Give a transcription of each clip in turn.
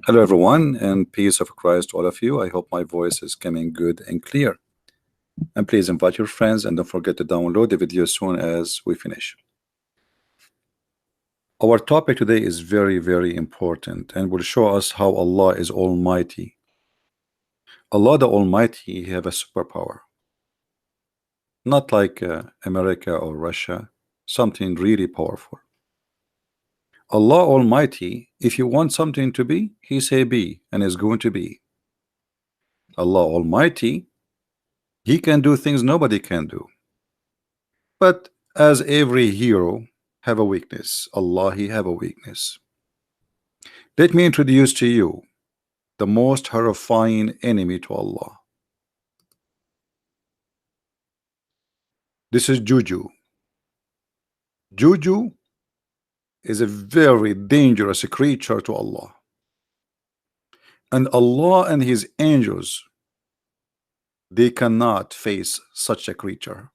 Hello, everyone, and peace of Christ to all of you. I hope my voice is coming good and clear. And please invite your friends and don't forget to download the video as soon as we finish. Our topic today is very, very important and will show us how Allah is Almighty. Allah the Almighty have a superpower, not like America or Russia, something really powerful. Allah Almighty, if you want something to be, He say be, and is going to be. Allah Almighty, He can do things nobody can do. But as every hero have a weakness, Allah He have a weakness. Let me introduce to you the most horrifying enemy to Allah. This is Juju. Juju is a very dangerous creature to Allah. And Allah and His angels, they cannot face such a creature.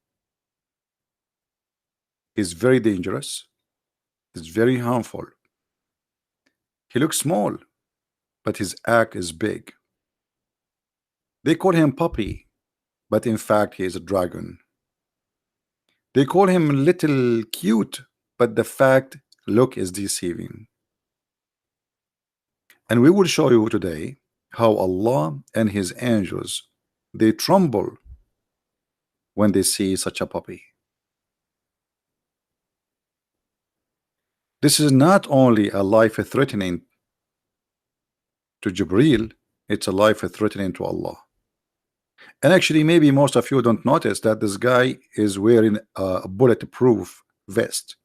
He's very dangerous. He's very harmful. He looks small, but his act is big. They call him puppy, but in fact he is a dragon. They call him little cute, but the fact look is deceiving. And we will show you today how Allah and His angels, they tremble when they see such a puppy. This is not only a life-threatening to Jibril, it's a life-threatening to Allah. And actually, maybe most of you don't notice that this guy is wearing a bulletproof vest.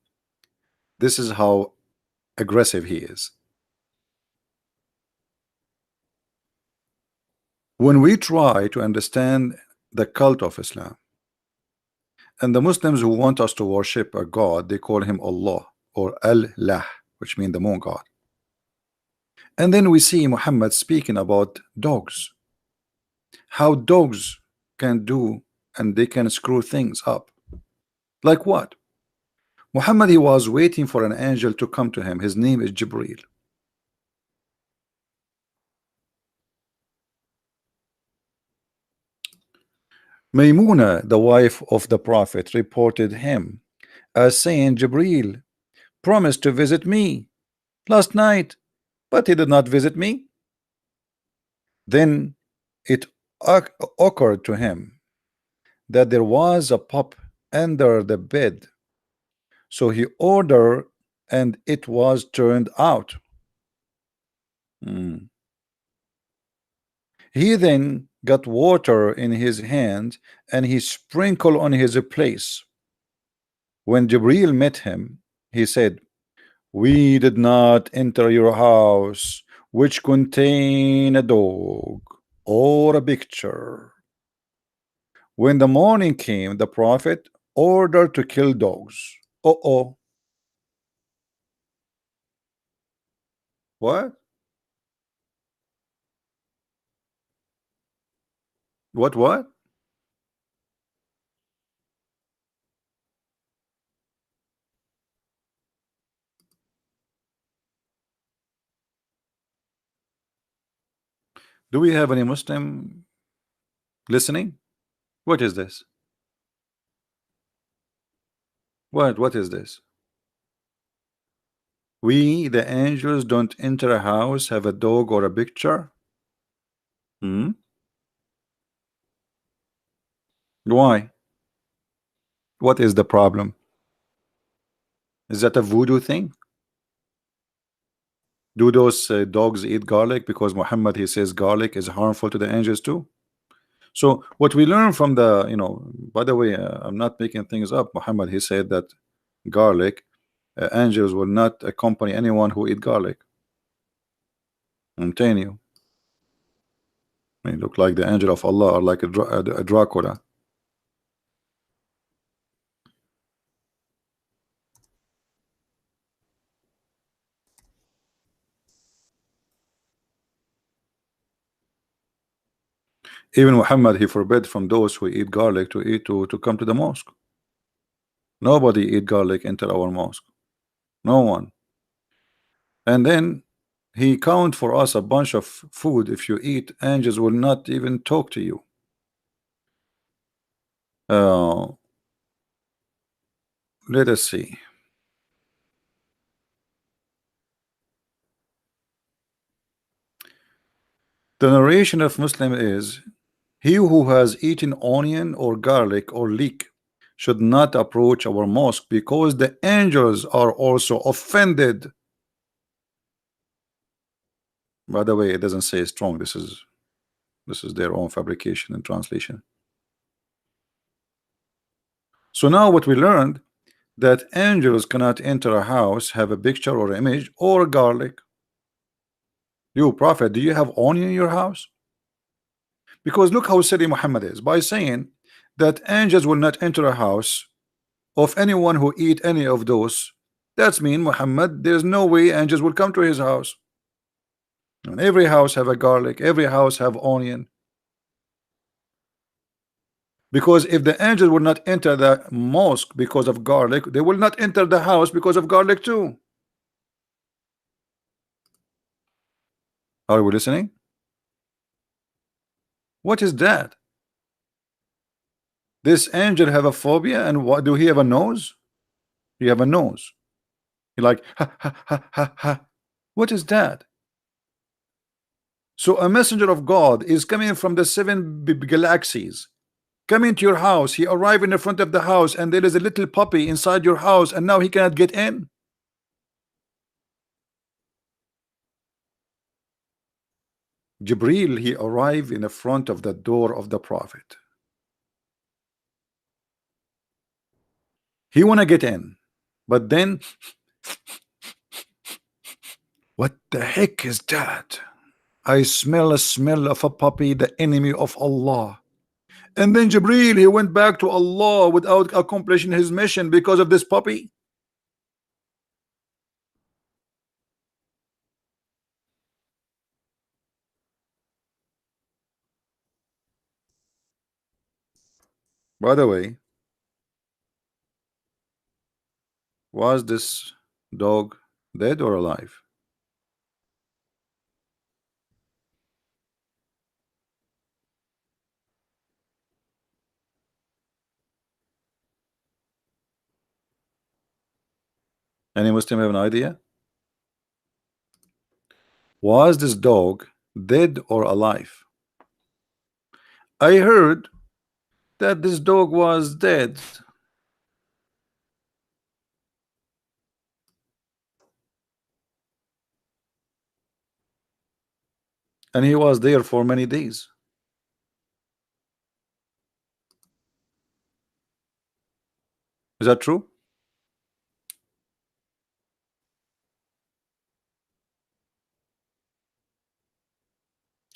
This is how aggressive he is. When we try to understand the cult of Islam, and the Muslims who want us to worship a God, they call him Allah or Allah, which means the moon god. And then we see Muhammad speaking about dogs, how dogs can do and they can screw things up. Like what? Muhammad, he was waiting for an angel to come to him. His name is Jibril. Maymuna, the wife of the Prophet, reported him as saying, Jibril promised to visit me last night, but he did not visit me. Then it occurred to him that there was a pup under the bed. So he ordered and it was turned out. He then got water in his hand and he sprinkled on his place. When Jibril met him, he said, we did not enter your house which contain a dog or a picture. When the morning came, the Prophet ordered to kill dogs. Oh, what? What? Do we have any Muslim listening? What is this? What is this? We, the angels, don't enter a house, have a dog or a picture? Why? What is the problem? Is that a voodoo thing? Do those dogs eat garlic? Because Muhammad, he says garlic is harmful to the angels too. So what we learn from the, by the way, I'm not making things up. Muhammad, he said that garlic, angels will not accompany anyone who eat garlic. I'm telling you. They look like the angel of Allah or like a Dracula. Even Muhammad, he forbid from those who eat garlic to come to the mosque. Nobody eat garlic enter our mosque. No one. And then He count for us a bunch of food. If you eat, angels will not even talk to you. Uh, let us see. The narration of Muslim is, he who has eaten onion or garlic or leek should not approach our mosque because the angels are also offended. By the way, it doesn't say strong. This is their own fabrication and translation. So now what we learned, that angels cannot enter a house, have a picture or image or garlic. You prophet, do you have onion in your house? Because look how silly Muhammad is by saying that angels will not enter a house of anyone who eat any of those. That's mean Muhammad, there's no way angels will come to his house. And every house have a garlic, every house have onion. Because if the angels will not enter the mosque because of garlic, they will not enter the house because of garlic too. Are we listening? What is that? This angel have a phobia, and what do he have a nose? He have a nose. He like ha ha ha ha ha. What is that? So a messenger of God is coming from the seven galaxies, coming to your house. He arrived in the front of the house, and there is a little puppy inside your house, and now he cannot get in. Jibril, he arrived in the front of the door of the prophet. He want to get in, but then what the heck is that? I smell a smell of a puppy, the enemy of Allah. And then Jibril, he went back to Allah without accomplishing his mission because of this puppy. By the way, was this dog dead or alive? Any Muslim have an idea? Was this dog dead or alive? I heard that this dog was dead. And he was there for many days. Is that true?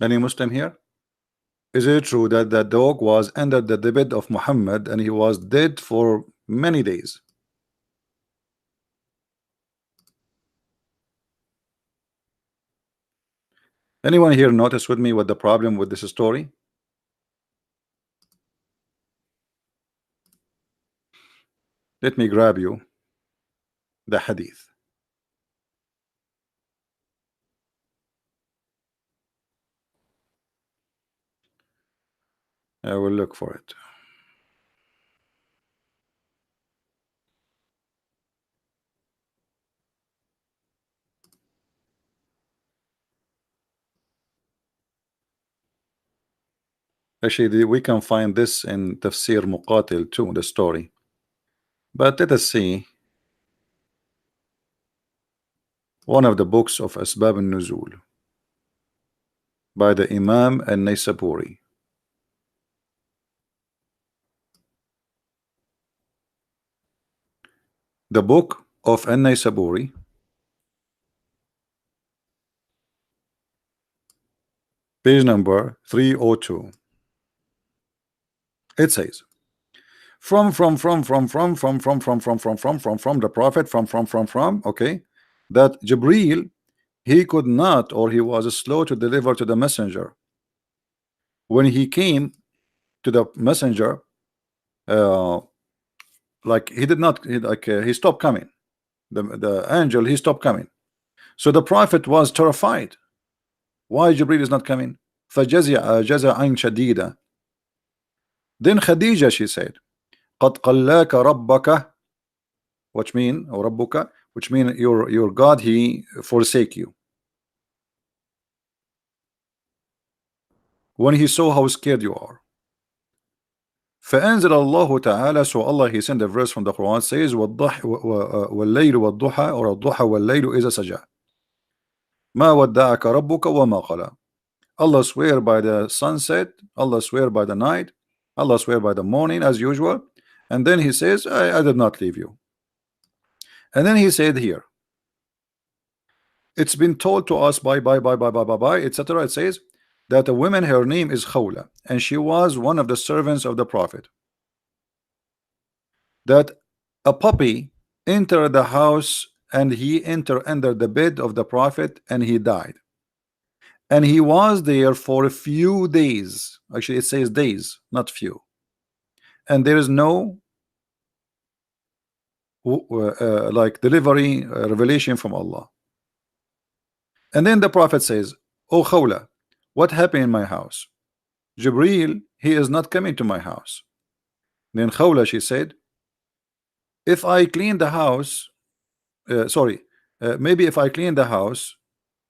Any Muslim here? Is it true that the dog was under the bed of Muhammad and he was dead for many days? Anyone here notice with me what the problem with this story? Let me grab you the hadith. I will look for it. Actually, we can find this in Tafsir Muqatil too, the story. But let us see one of the books of Asbab al-Nuzul by the Imam al-Naysaburi. The book of al-Naysaburi, page number 302. It says, from the prophet, okay, that Jibril, he could not, or he was slow to deliver to the messenger. When he came to the messenger, like he did not, he stopped coming. The angel, he stopped coming. So the Prophet was terrified. Why Jibril is not coming? فجزع جزعا شديدا. Then Khadija, she said, قد قلاك ربك, which mean, or ربك, which mean your God, he forsake you. When he saw how scared you are. فأنزل الله تعالى, so Allah, he sent a verse from the Quran, says والليل والضحى, or الضحى والليل إذا سجى ما ودعك ربك وما قلى. Allah swear by the sunset, Allah swear by the night, Allah swear by the morning as usual, and then he says, I did not leave you. And then he said here, it's been told to us by etc. It says that a woman, her name is Khawla, and she was one of the servants of the Prophet, that a puppy entered the house and he entered under the bed of the Prophet and he died. And he was there for a few days. Actually, it says days, not few. And there is no like delivery revelation from Allah. And then the Prophet says, "Oh Khawla, what happened in my house? Jibril, he is not coming to my house." Then Khawla, she said, if I clean the house, maybe if I clean the house,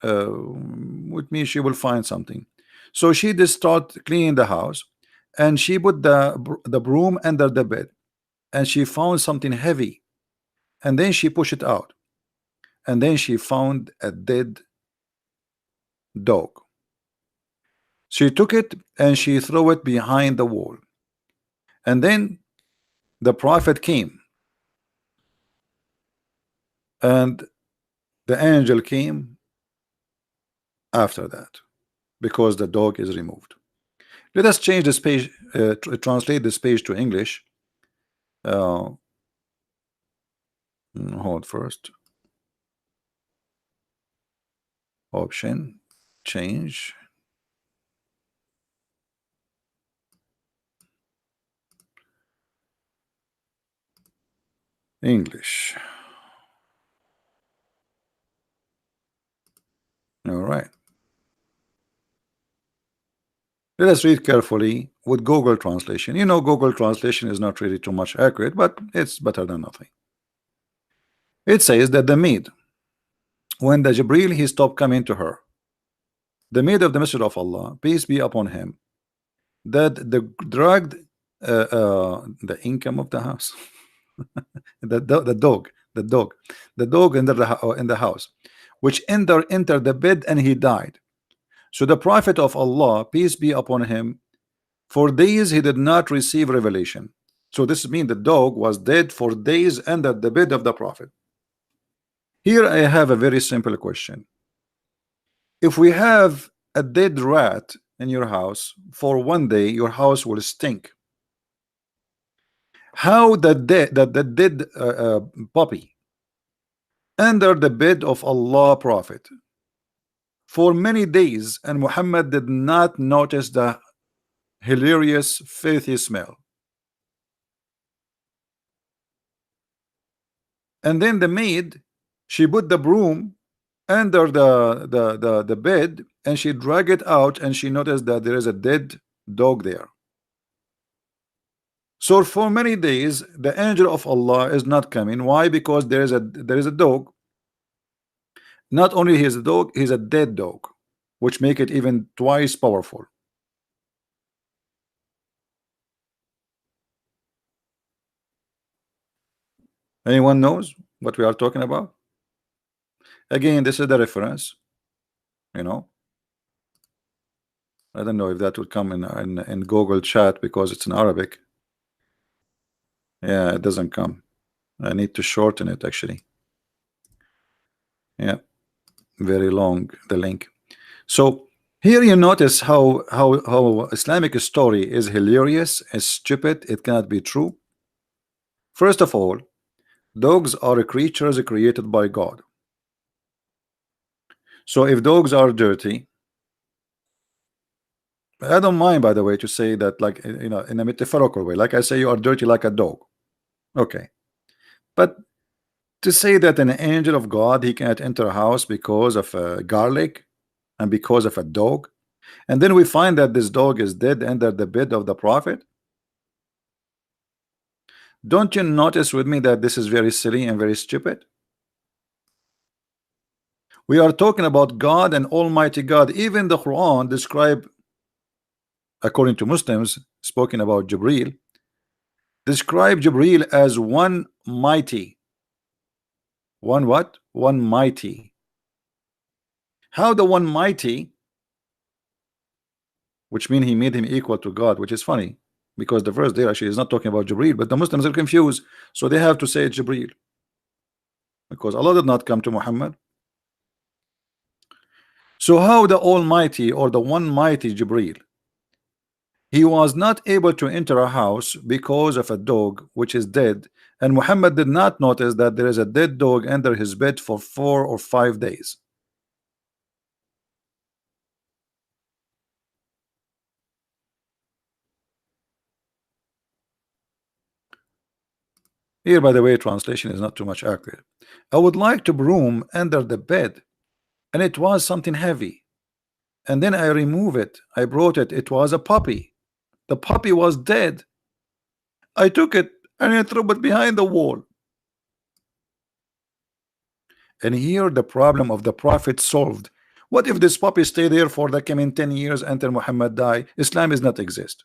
with me she will find something. So she just start cleaning the house, and she put the broom under the bed, and she found something heavy, and then she pushed it out, and then she found a dead dog. She took it and she threw it behind the wall, and then the Prophet came, and the angel came after that, because the dog is removed. Let us change this page, translate this page to English. Hold first. Option, change. English. All right. Let us read carefully with Google translation. You know, Google translation is not really too much accurate, but it's better than nothing. It says that the maid, when the Jibril he stopped coming to her, the maid of the Messenger of Allah, peace be upon him, that the dragged the income of the house, the dog in the house, which entered the bed and he died. So the Prophet of Allah, peace be upon him, for days he did not receive revelation. So this means the dog was dead for days under the bed of the Prophet. Here I have a very simple question. If we have a dead rat in your house for one day, your house will stink. How the dead puppy under the bed of Allah Prophet for many days, and Muhammad did not notice the hilarious filthy smell? And then the maid, she put the broom under the bed, and she dragged it out, and she noticed that there is a dead dog there. So for many days the angel of Allah is not coming. Why? Because there is a dog. Not only he is a dog, he's a dead dog, which make it even twice powerful. Anyone knows what we are talking about? Again, this is the reference, you know. I don't know if that would come in Google chat because it's in Arabic. Yeah, it doesn't come. I need to shorten it actually. Yeah, very long, the link. So here you notice how Islamic story is hilarious, is stupid, it cannot be true. First of all, dogs are creatures created by God. So if dogs are dirty, I don't mind, by the way, to say that, like, you know, in a metaphorical way, like I say you are dirty like a dog. Okay, but To say that an angel of God he can't enter a house because of garlic and because of a dog, and then we find that this dog is dead under the bed of the prophet. Don't you notice with me that this is very silly and very stupid? We are talking about God and Almighty God. Even the Quran describe, according to Muslims, spoken about Jibril, describe Jibril as one mighty. One what? One mighty. How the one mighty, which means he made him equal to God, which is funny because the verse there actually is not talking about Jibril, but the Muslims are confused, so they have to say Jibril because Allah did not come to Muhammad. So how the Almighty or the one mighty Jibril, he was not able to enter a house because of a dog which is dead, and Muhammad did not notice that there is a dead dog under his bed for 4 or 5 days. Here, by the way, translation is not too much accurate. I would like to broom under the bed, and it was something heavy. And then I remove it. I brought it. It was a puppy. The puppy was dead. I took it and I threw it behind the wall. And here the problem of the prophet solved. What if this puppy stay there for the coming 10 years until Muhammad die? Islam is not exist.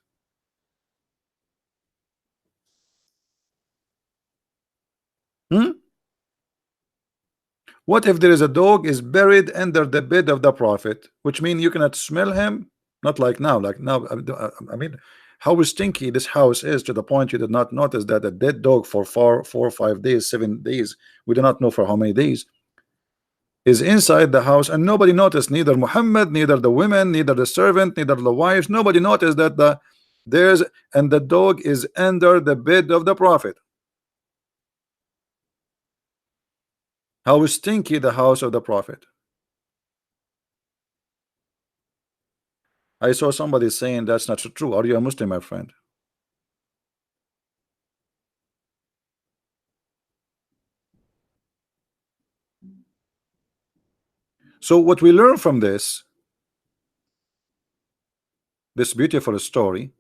Hmm? What if there is a dog is buried under the bed of the prophet, which means you cannot smell him? Not like now. Like now, I mean, how stinky this house is to the point you did not notice that a dead dog for 4 or 5 days, 7 days, we do not know for how many days, is inside the house, and nobody noticed, neither Muhammad, neither the women, neither the servant, neither the wives, nobody noticed that there's and the dog is under the bed of the prophet. How stinky the house of the prophet. I saw somebody saying that's not true. Are you a Muslim, my friend? So what we learn from this beautiful story,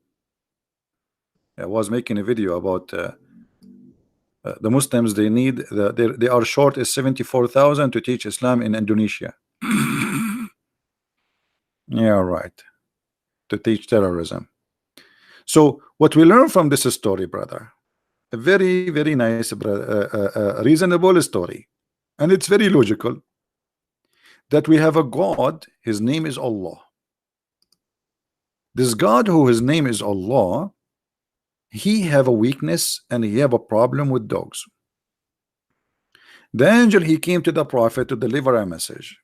I was making a video about the Muslims. They need they are short is 74,000 to teach Islam in Indonesia. Yeah, right. To teach terrorism. So what we learn from this story, brother, a very, very nice, reasonable story, and it's very logical, that we have a God, his name is Allah. This God who his name is Allah, he have a weakness and he have a problem with dogs. The angel, he came to the prophet to deliver a message,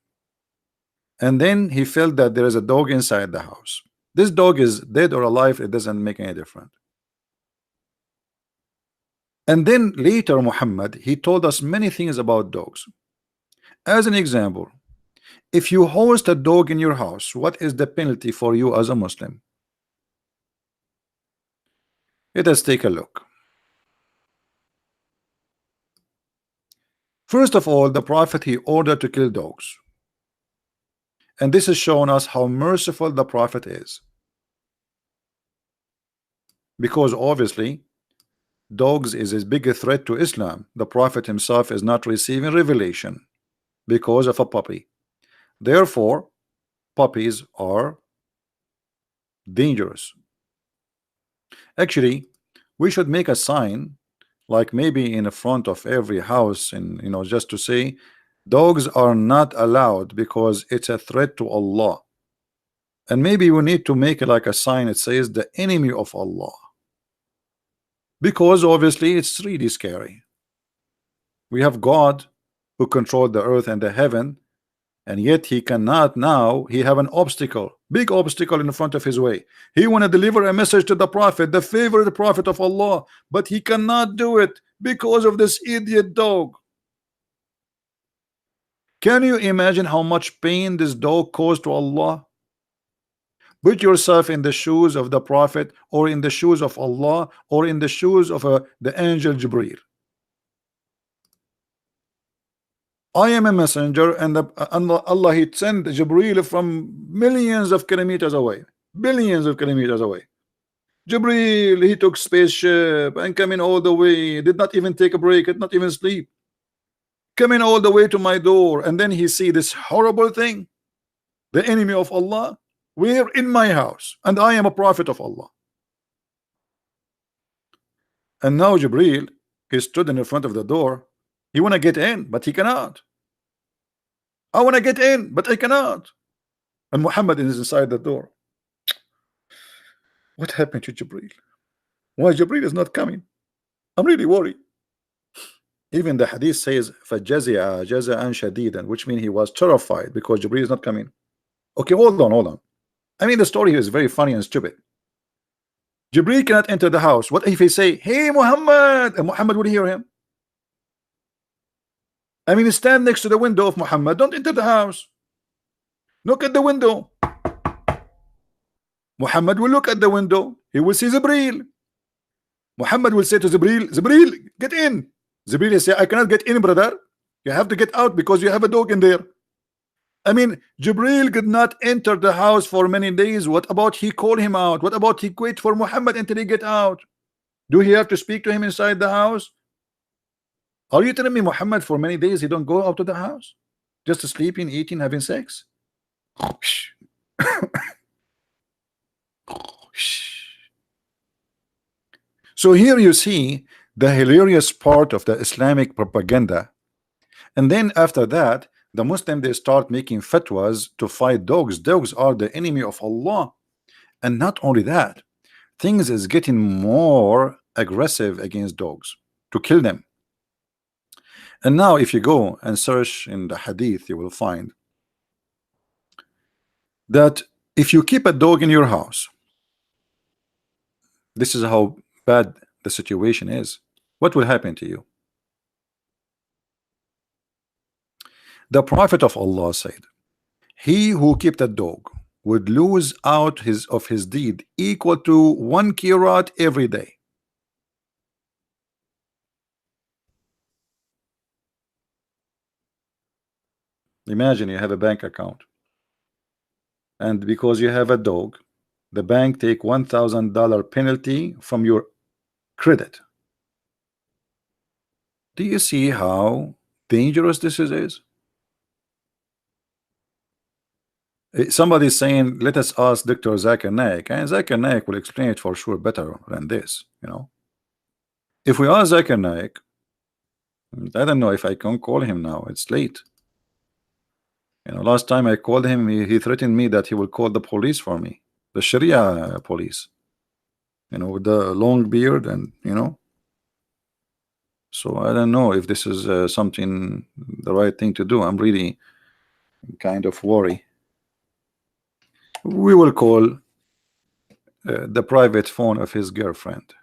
and then he felt that there is a dog inside the house. This dog is dead or alive, it doesn't make any difference. And then later Muhammad, he told us many things about dogs. As an example, if you host a dog in your house, what is the penalty for you as a Muslim? Let us take a look. First of all, the prophet, he ordered to kill dogs, and this has shown us how merciful the prophet is, because obviously dogs is as big a threat to Islam. The prophet himself is not receiving revelation because of a puppy. Therefore puppies are dangerous. Actually, we should make a sign, like maybe in the front of every house, and just to say dogs are not allowed because it's a threat to Allah. And maybe we need to make it like a sign that says the enemy of Allah, because obviously it's really scary. We have God who controlled the earth and the heaven, and yet he cannot. Now he have an obstacle, big obstacle in front of his way. He want to deliver a message to the prophet, the favorite prophet of Allah, but he cannot do it because of this idiot dog. Can you imagine how much pain this dog caused to Allah? Put yourself in the shoes of the prophet, or in the shoes of Allah, or in the shoes of the angel Jibril. I am a messenger, and Allah He sent Jibril from millions of kilometers away, billions of kilometers away. Jibril, he took spaceship and coming all the way, did not even take a break, did not even sleep, coming all the way to my door, and then he see this horrible thing, the enemy of Allah. We're in my house, and I am a prophet of Allah. And now Jibril, he stood in the front of the door. He want to get in, but he cannot. I want to get in, but I cannot. And Muhammad is inside the door. What happened to Jibril? Why Jibril is not coming? I'm really worried. Even the hadith says فَجَزِعَ جَزَعًا شَدِيدًا, which means he was terrified because Jibril is not coming. Okay, hold on. I mean, the story here is very funny and stupid. Jibril cannot enter the house. What if he say, hey Muhammad? And Muhammad would hear him. I mean, stand next to the window of Muhammad. Don't enter the house. Look at the window. Muhammad will look at the window. He will see Jibril. Muhammad will say to Jibril, Jibril, get in. Jibril will say, I cannot get in, brother. You have to get out because you have a dog in there. I mean, Jibril could not enter the house for many days. What about he call him out? What about he wait for Muhammad until he get out? Do he have to speak to him inside the house? Are you telling me Muhammad for many days he don't go out of the house? Just sleeping, eating, having sex? So here you see the hilarious part of the Islamic propaganda. And then after that, the Muslim, they start making fatwas to fight dogs. Dogs are the enemy of Allah. And not only that, things is getting more aggressive against dogs to kill them. And now if you go and search in the hadith, you will find that if you keep a dog in your house, this is how bad the situation is. What will happen to you? The Prophet of Allah said, he who kept a dog would lose out of his deed equal to 1 qirat every day. Imagine you have a bank account, and because you have a dog, the bank take $1,000 penalty from your credit. Do you see how dangerous this is? Somebody is saying, let us ask Dr. Zakir Naik, and Zakir Naik will explain it for sure better than this. If we ask Zakir Naik, I don't know if I can call him now. It's late. Last time I called him, he threatened me that he will call the police for me, the Sharia police, with the long beard, and so I don't know if this is something the right thing to do. I'm really kind of worried. We will call the private phone of his girlfriend.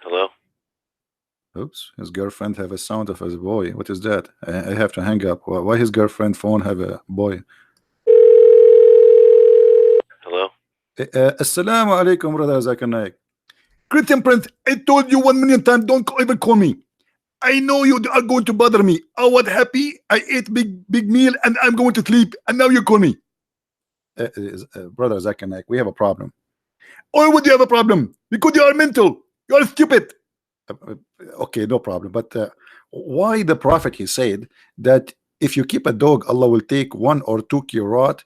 Hello? Oops, his girlfriend have a sound of his boy. What is that? I have to hang up. Why his girlfriend phone have a boy? Hello? Assalamu alaikum, brother Zakir Naik. Christian Prince, I told you 1 million times, don't even call me. I know you are going to bother me. I was happy. I ate big meal and I'm going to sleep. And now you call me. Brother Zakir Naik, we have a problem. Or would you have a problem? Because you are mental. You are stupid. Okay, no problem. But why the Prophet, he said that if you keep a dog, Allah will take 1 or 2 qirat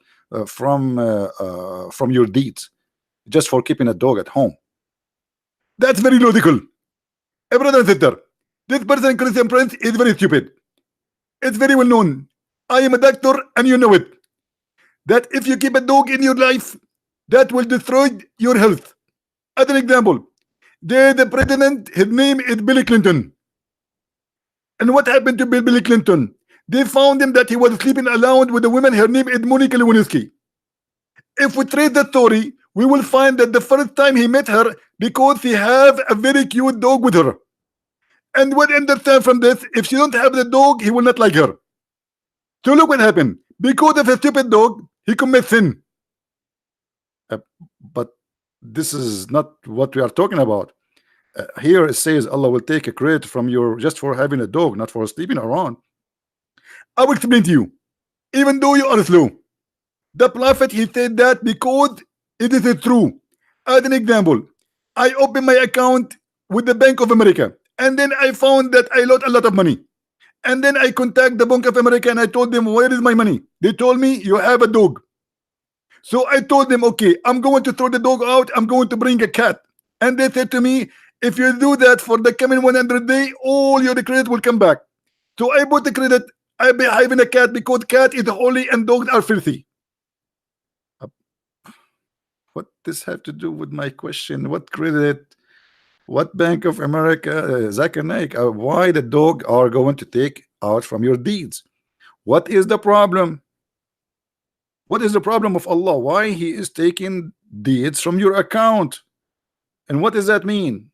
from your deeds just for keeping a dog at home. That's very logical. Brother and sister, this person, Christian Prince, is very stupid. It's very well known. I am a doctor and you know it. That if you keep a dog in your life, that will destroy your health. As an example, the president, his name is Bill Clinton. And what happened to Bill Clinton? They found him that he was sleeping alone with a woman. Her name is Monica Lewinsky. If we trace the story, we will find that the first time he met her, because he have a very cute dog with her. And what understand from this, if she don't have the dog, he will not like her. So look what happened. Because of a stupid dog, he commits sin. But this is not what we are talking about. Here it says Allah will take a credit from your just for having a dog, not for sleeping around. I will explain to you. Even though you are slow, the Prophet he said that because it is true. As an example, I opened my account with the Bank of America, and then I found that I lost a lot of money. And then I contact the Bank of America and I told them, where is my money? They told me, you have a dog. So I told them, okay, I'm going to throw the dog out. I'm going to bring a cat. And they said to me, if you do that for the coming 100 days, all your credit will come back. So I bought the credit. I be having a cat because cat is holy and dogs are filthy. What this have to do with my question? What credit? What Bank of America? Zakir Naik, why the dog are going to take out from your deeds? What is the problem? What is the problem of Allah? Why he is taking deeds from your account? And what does that mean?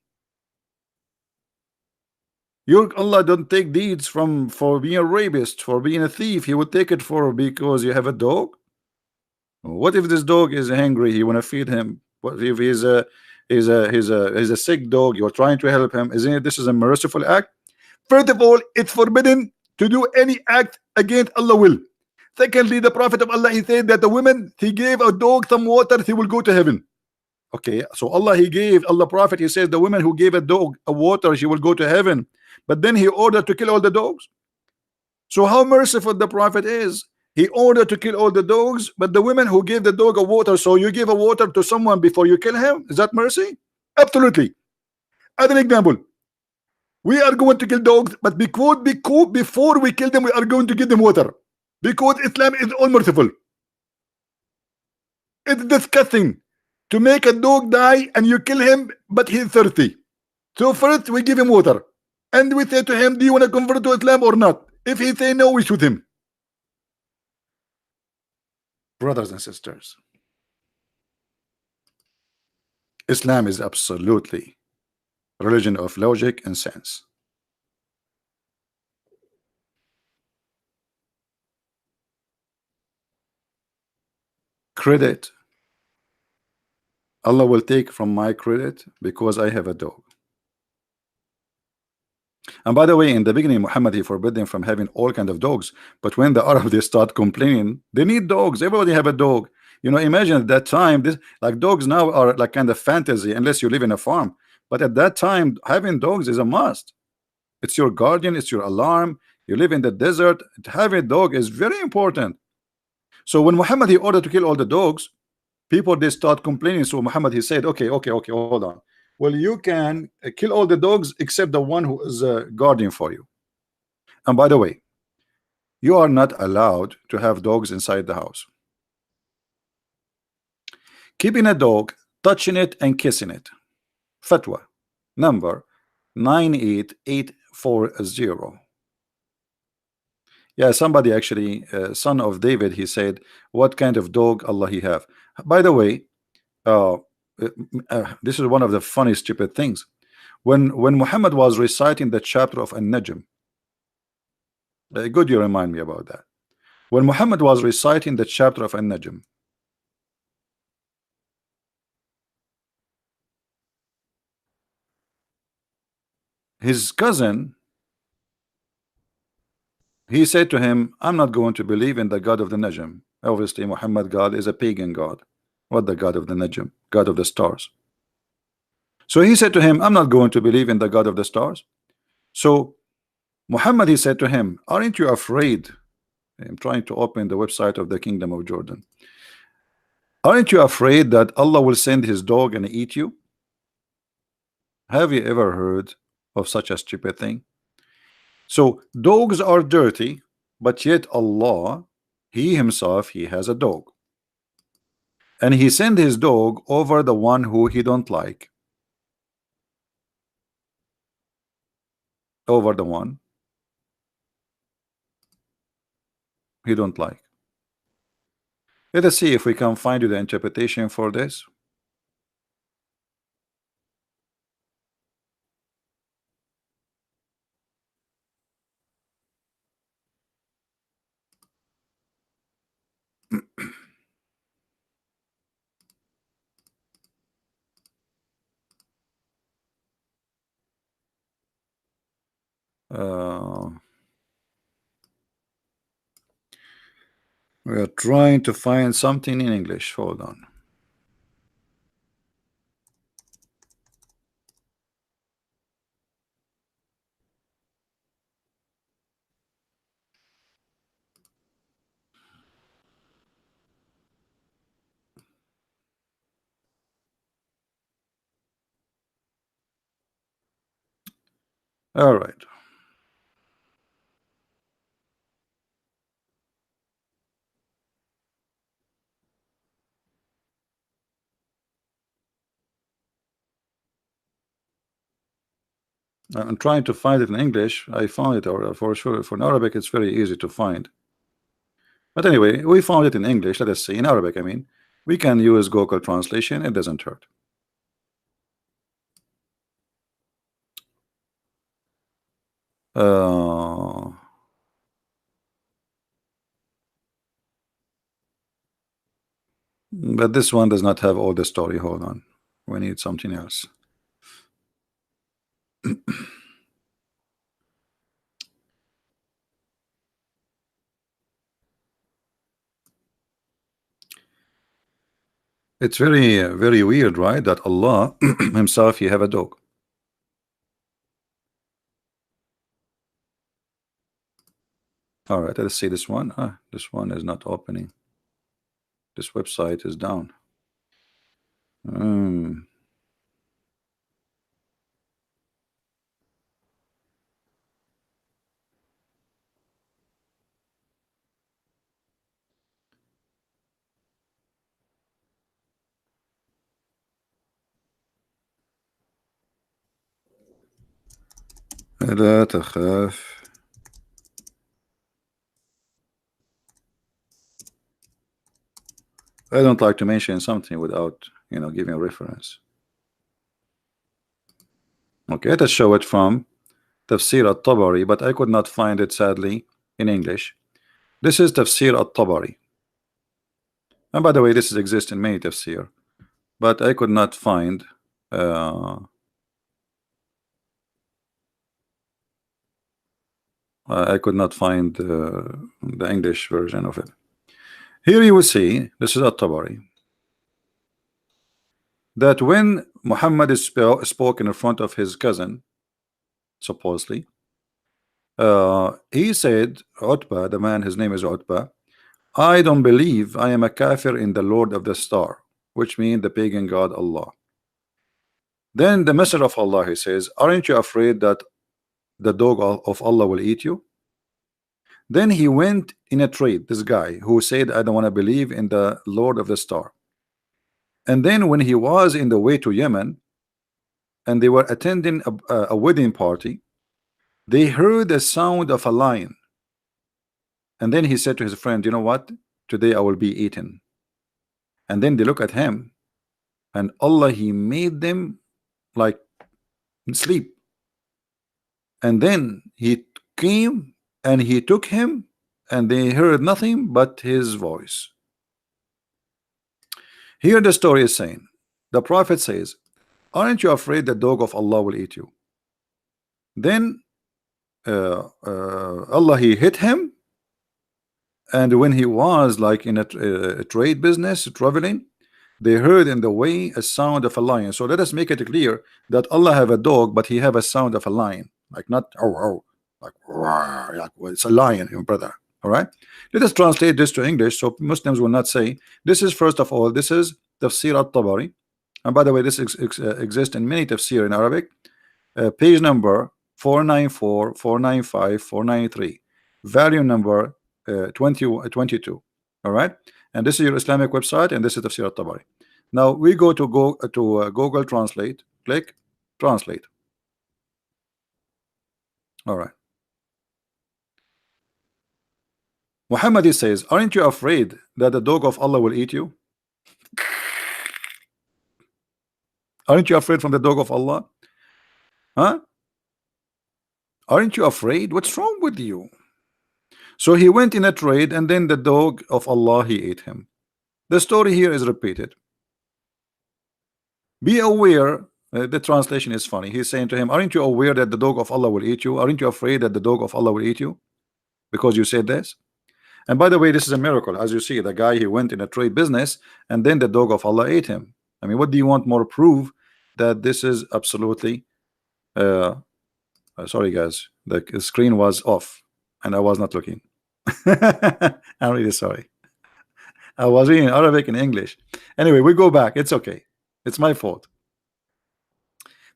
Your Allah don't take deeds from for being a rapist, for being a thief. He would take it for because you have a dog. What if this dog is hungry? You want to feed him. What if he's a sick dog? You're trying to help him. Isn't it? This is a merciful act. First of all, it's forbidden to do any act against Allah will. Secondly, the Prophet of Allah he said that the woman he gave a dog some water, he will go to heaven. Okay, so Allah Prophet he says the woman who gave a dog a water, she will go to heaven. But then he ordered to kill all the dogs. So how merciful the Prophet is. He ordered to kill all the dogs, but the women who gave the dog a water, so you give a water to someone before you kill him, is that mercy? Absolutely. As an example, we are going to kill dogs, but before we kill them, we are going to give them water. Because Islam is all merciful. It's disgusting to make a dog die and you kill him, but he's thirsty. So first we give him water. And we say to him, do you want to convert to Islam or not? If he say no, we shoot him. Brothers and sisters, Islam is absolutely religion of logic and sense. Credit, Allah will take from my credit because I have a dog. And by the way, in the beginning, Muhammad he forbid them from having all kind of dogs. But when the Arab they start complaining, they need dogs. Everybody have a dog. You know, imagine at that time, this like dogs now are like kind of fantasy unless you live in a farm. But at that time, having dogs is a must. It's your guardian, it's your alarm. You live in the desert. Having a dog is very important. So when Muhammad he ordered to kill all the dogs, people they start complaining. So Muhammad he said, okay, hold on. Well, you can kill all the dogs except the one who is a guardian for you. And by the way, you are not allowed to have dogs inside the house. Keeping a dog, touching it and kissing it. Fatwa number 98840. Yeah, somebody actually, son of David, he said, what kind of dog Allah he have? By the way, this is one of the funny stupid things. When Muhammad was reciting the chapter of An-Najm, good you remind me about that. When Muhammad was reciting the chapter of An-Najm, his cousin, he said to him, I'm not going to believe in the God of the Najm. Obviously Muhammad God is a pagan God. What the God of the Najm? God of the stars. So he said to him, I'm not going to believe in the God of the stars. So Muhammad he said to him, aren't you afraid? I'm trying to open the website of the Kingdom of Jordan. Aren't you afraid that Allah will send his dog and eat you? Have you ever heard of such a stupid thing? So dogs are dirty, but yet Allah, he himself, he has a dog. And he sent his dog over the one who he don't like. Over the one he don't like. Let us see if we can find you the interpretation for this. Uh, we are trying to find something in English. Hold on. All right. I'm trying to find it in English. I found it, or for sure, for Arabic, it's very easy to find. But anyway, we found it in English. Let us see. In Arabic, I mean, we can use Google translation. It doesn't hurt. Uh, but this one does not have all the story. Hold on. We need something else. It's very, very weird, right? That Allah Himself, He have a dog. All right, let's see this one. This one is not opening. This website is down. Hmm. لا تخاف. I don't like to mention something without, giving a reference. Okay, let us show it from Tafsir al-Tabari, but I could not find it, sadly, in English. This is Tafsir al-Tabari. And by the way, this exists in many tafsir, but I could not find the English version of it. Here you will see, this is al-Tabari, that when Muhammad is spoken in front of his cousin, supposedly, he said, Utbah, the man, his name is Utbah, I don't believe I am a kafir in the Lord of the Star, which means the pagan god Allah. Then the messenger of Allah, he says, aren't you afraid that the dog of Allah will eat you? Then he went in a trade, this guy who said, I don't want to believe in the Lord of the Star. And then when he was in the way to Yemen and they were attending a wedding party, they heard the sound of a lion. And then he said to his friend, you know what? Today I will be eaten. And then they look at him, and Allah, He made them like sleep. And then He came and He took him, and they heard nothing but His voice. Here the story is saying, the Prophet says, aren't you afraid the dog of Allah will eat you? Then Allah, He hit him, and when he was like in a trade business traveling, they heard in the way a sound of a lion. So let us make it clear that Allah have a dog, but He have a sound of a lion, like not like roar, like, well, it's a lion, brother. All right, let us translate this to English so Muslims will not say this is, first of all, this is Tafsir al-Tabari, and by the way, this exists in many tafsir in Arabic. Page number 494, 495, 493, volume number 22. All right, and this is your Islamic website, and this is Tafsir al-Tabari. Now we go to Google Translate, click translate. All right, Muhammad says, aren't you afraid that the dog of Allah will eat you? Aren't you afraid from the dog of Allah? Huh? Aren't you afraid? What's wrong with you? So he went in a trade, and then the dog of Allah, he ate him. The story here is repeated. Be aware The translation is funny. He's saying to him, aren't you aware that the dog of Allah will eat you? Aren't you afraid that the dog of Allah will eat you because you said this? And by the way, this is a miracle. As you see, the guy, he went in a trade business and then the dog of Allah ate him. I mean, what do you want more proof that this is absolutely sorry guys, the screen was off and I was not looking. I'm really sorry. I was reading Arabic and English. Anyway, we go back. It's okay. It's my fault.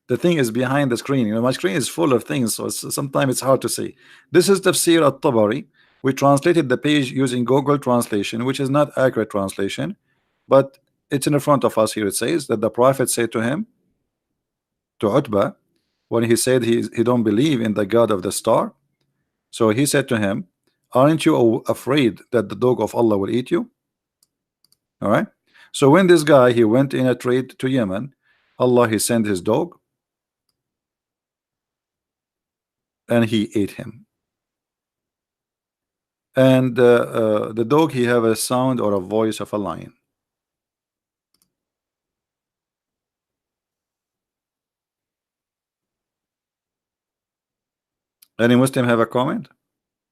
The thing is behind the screen. You know, my screen is full of things, so sometimes it's hard to see. This is Tafsir at-Tabari. We translated the page using Google Translation, which is not accurate translation, but it's in the front of us here. It says that the Prophet said to him, to Utbah, when he said he don't believe in the God of the star. So he said to him, aren't you afraid that the dog of Allah will eat you? All right. So when this guy, he went in a trade to Yemen, Allah, he sent his dog and he ate him. And the dog, he have a sound or a voice of a lion. Any Muslim have a comment?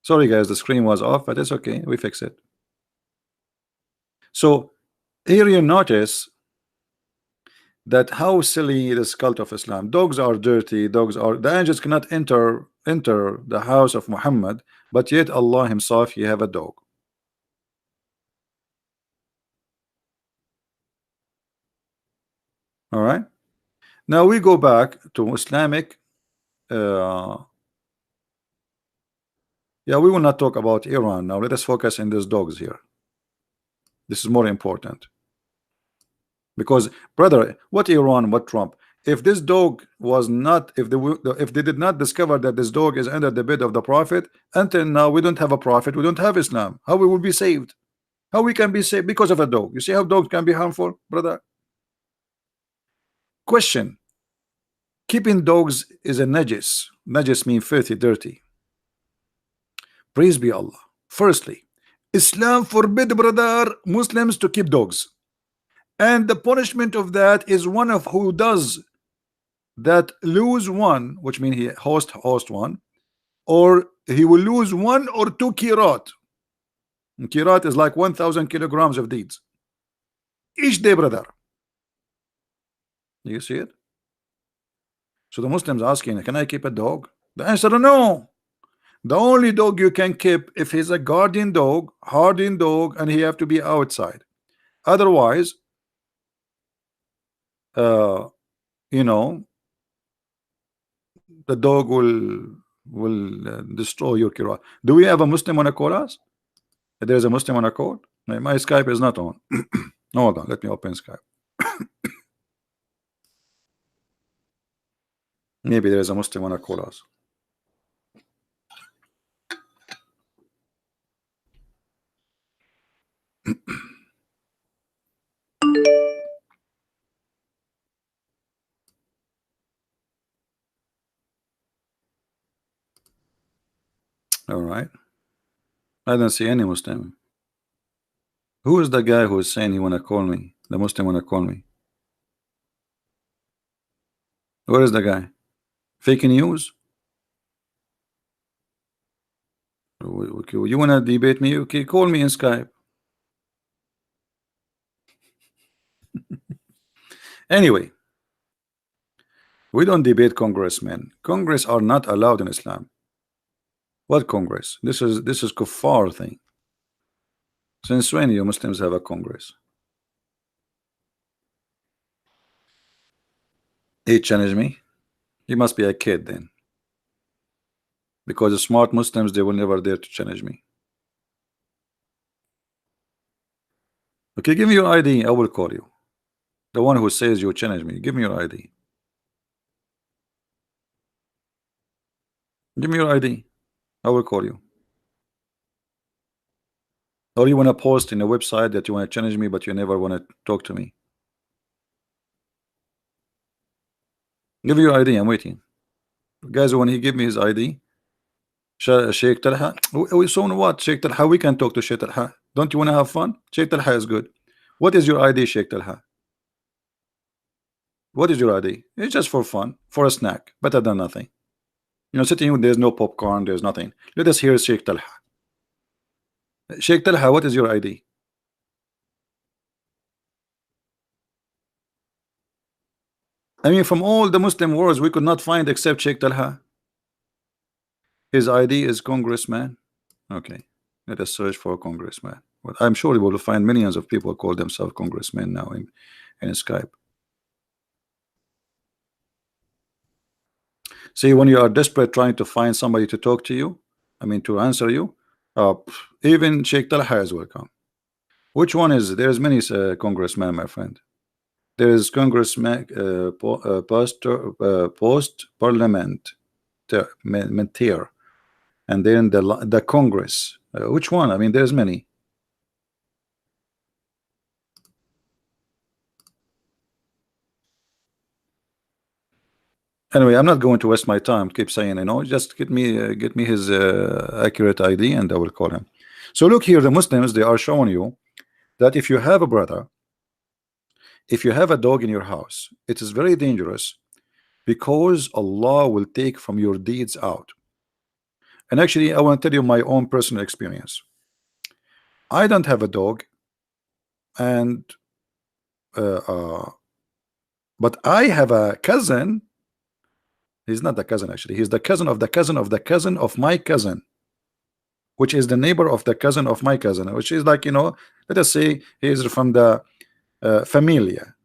Sorry guys, the screen was off, but it's okay, we fix it. So here you notice that how silly this cult of Islam. Dogs are dirty, dogs are, the angels cannot enter the house of Muhammad, but yet Allah himself, he have a dog. All right, now we go back to Islamic. Yeah, we will not talk about Iran now. Let us focus on these dogs here. This is more important. Because, brother, what Iran, what Trump? If this dog was not, if they did not discover that this dog is under the bed of the Prophet, until now we don't have a Prophet, we don't have Islam. How we will be saved? How we can be saved? Because of a dog. You see how dogs can be harmful, brother? Question: keeping dogs is a najis. Najis means filthy, dirty. Praise be Allah. Firstly, Islam forbid, brother, Muslims to keep dogs. And the punishment of that is one of who does that lose one, which means he host one, or he will lose 1 or 2 kirat. And kirat is like 1,000 kilograms of deeds each day, brother. You see it? So the Muslims asking, can I keep a dog? The answer, no. The only dog you can keep if he's a guardian dog, hardened dog, and he have to be outside. Otherwise, you know, the dog will destroy your kirat. Do we have a Muslim on a call us? There is a Muslim on a call. My Skype is not on. Hold on, let me open Skype. Maybe there is a Muslim on a call us. All right. I don't see any Muslim. Who is the guy who is saying he wanna call me? The Muslim wanna call me. Where is the guy? Fake news? Okay, you wanna debate me? Okay, call me in Skype. Anyway, we don't debate congressmen. Congress are not allowed in Islam. What Congress? This is kuffar thing. Since when you Muslims have a Congress? He challenged me. He must be a kid then, because the smart Muslims, they will never dare to challenge me. Okay, give me your ID. I will call you. The one who says you challenge me, give me your ID. Give me your ID. I will call you. Or you want to post in a website that you want to challenge me, but you never want to talk to me. Give me your ID. I'm waiting. Guys, when he give me his ID, Sheikh Talha, so what? Sheikh Talha, we can talk to Sheikh Talha. Don't you want to have fun? Sheikh Talha is good. What is your ID, Sheikh Talha? What is your ID? It's just for fun, for a snack, better than nothing. You know, sitting here, there's no popcorn, there's nothing. Let us hear Sheikh Talha. Sheikh Talha, what is your ID? I mean, from all the Muslim wars, we could not find except Sheikh Talha. His ID is congressman. Okay, let us search for congressman. Well, I'm sure we will find millions of people call themselves congressmen now in Skype. See, when you are desperate trying to find somebody to talk to you, I mean to answer you, even Sheikh Talha is welcome. Which one is? There's many congressmen, my friend. There is congressman, post parliament, mentir, and then the Congress. Which one? I mean, there's many. Anyway, I'm not going to waste my time. Keep saying, you know, just get me his accurate ID, and I will call him. So look here, the Muslims, they are showing you that if you have a brother, if you have a dog in your house, it is very dangerous because Allah will take from your deeds out. And actually, I want to tell you my own personal experience. I don't have a dog, and uh, uh, but I have a cousin. He's not the cousin, actually. He's the cousin of the cousin of the cousin of my cousin, which is the neighbor of the cousin of my cousin, which is like, you know, let us say he is from the familia.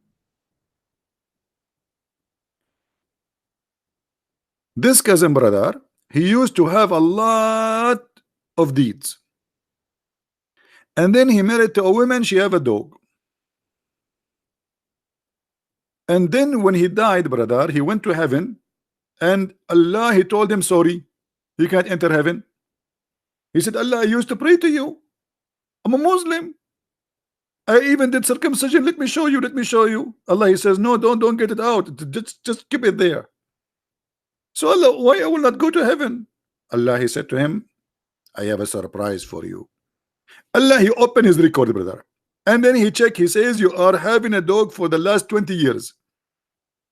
This cousin brother, he used to have a lot of deeds, and then he married to a woman. She have a dog, and then when he died, brother, he went to heaven, and Allah, he told him sorry, he can't enter heaven. He said, Allah, I used to pray to you. I'm a Muslim. I even did circumcision. Let me show you. Let me show you. Allah, he says, no, don't get it out. Just keep it there. So Allah, why I will not go to heaven? Allah, he said to him, I have a surprise for you. Allah, he opened his record, brother. And then he checked, he says, you are having a dog for the last 20 years.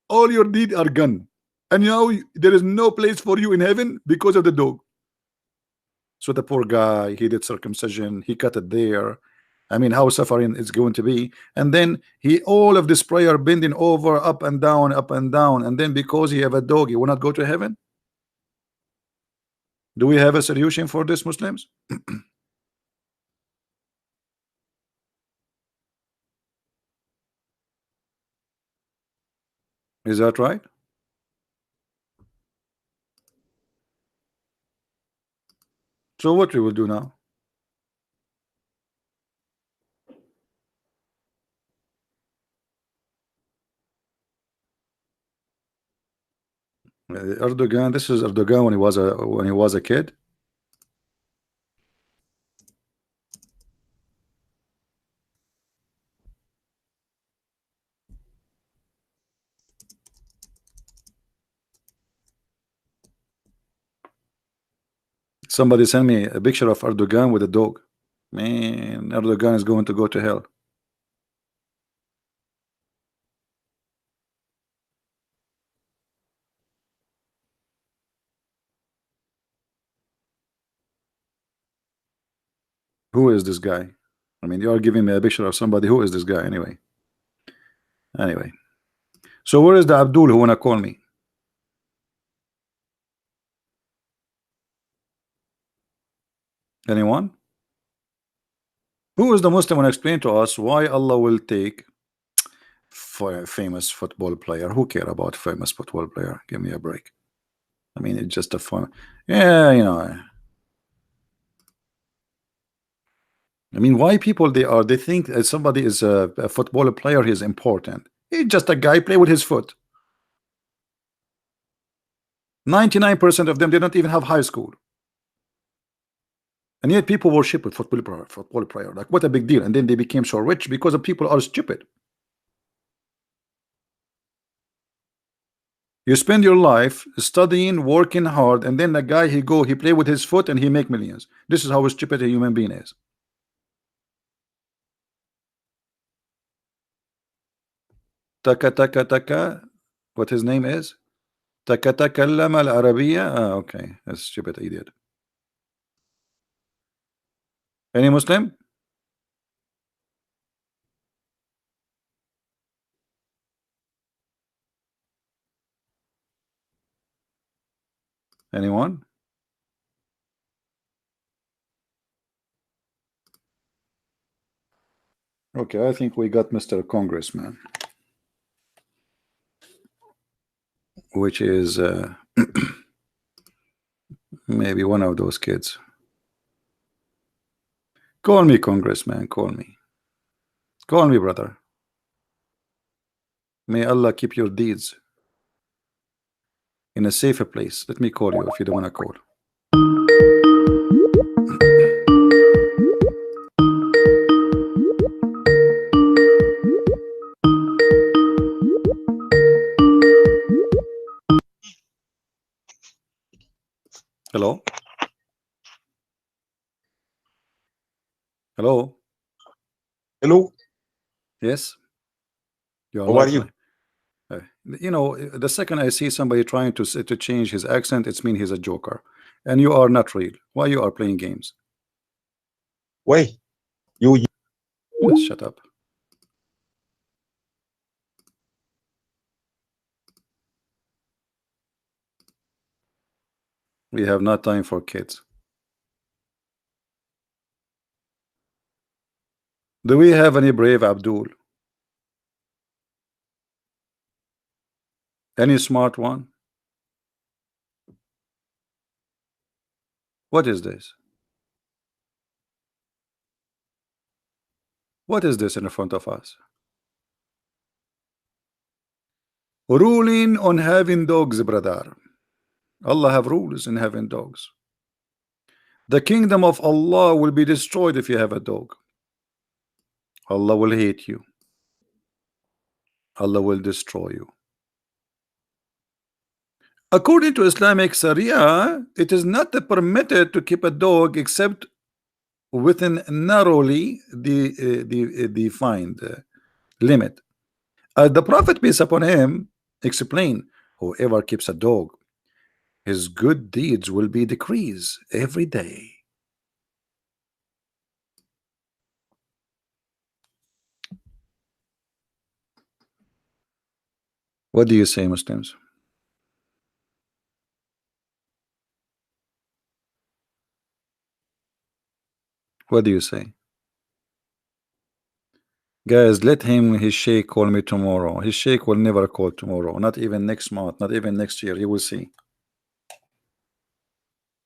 All your deeds are gone. And now there is no place for you in heaven because of the dog. So the poor guy, he did circumcision, he cut it there. I mean, how suffering it's going to be. And then he, all of this prayer bending over, up and down, up and down. And then because he have a dog, he will not go to heaven. Do we have a solution for this, Muslims? Is that right? So what we will do now? Erdogan, this is Erdogan when he was a kid. Somebody sent me a picture of Erdogan with a dog. Man, Erdogan is going to go to hell. Who is this guy? I mean, you are giving me a picture of somebody. Who is this guy anyway? Anyway, so where is the Abdul who wanna call me? Anyone? Who is the Muslim who explain to us why Allah will take for a famous football player? Who care about famous football player? Give me a break. I mean, it's just a fun. Yeah, you know. I mean, why people they think that somebody is a football player, he is important. He's just a guy play with his foot. 99% of them, they don't even have high school. And yet people worship with football player. Like, what a big deal. And then they became so rich because of people are stupid. You spend your life studying, working hard, and then the guy he play with his foot and he make millions. This is how stupid a human being is. Taka taka taka. What his name is? تكلم العربية. Okay, that's stupid idiot. Any Muslim? Anyone? Okay, I think we got Mr. Congressman, which is maybe one of those kids. Call me Congressman, call me. Call me, brother. May Allah keep your deeds in a safer place. Let me call you if you don't want to call. Hello? Hello? Hello, Yes? You are how are live. you? You know, the second I see somebody trying to change his accent, it's mean he's a joker. And you are not real. Why you are playing games? Why? You Just shut up. We have not time for kids. Do we have any brave Abdul? Any smart one? What is this? What is this in front of us? Ruling on having dogs, brother. Allah have rules in having dogs. The kingdom of Allah will be destroyed if you have a dog. Allah will hate you. Allah will destroy you. According to Islamic Sharia, it is not permitted to keep a dog except within narrowly the defined limit. The Prophet, peace upon him, explained, whoever keeps a dog, his good deeds will be decreased every day. What do you say, Muslims? What do you say? Guys, let him, his sheikh, call me tomorrow. His sheikh will never call tomorrow, not even next month, not even next year. You will see.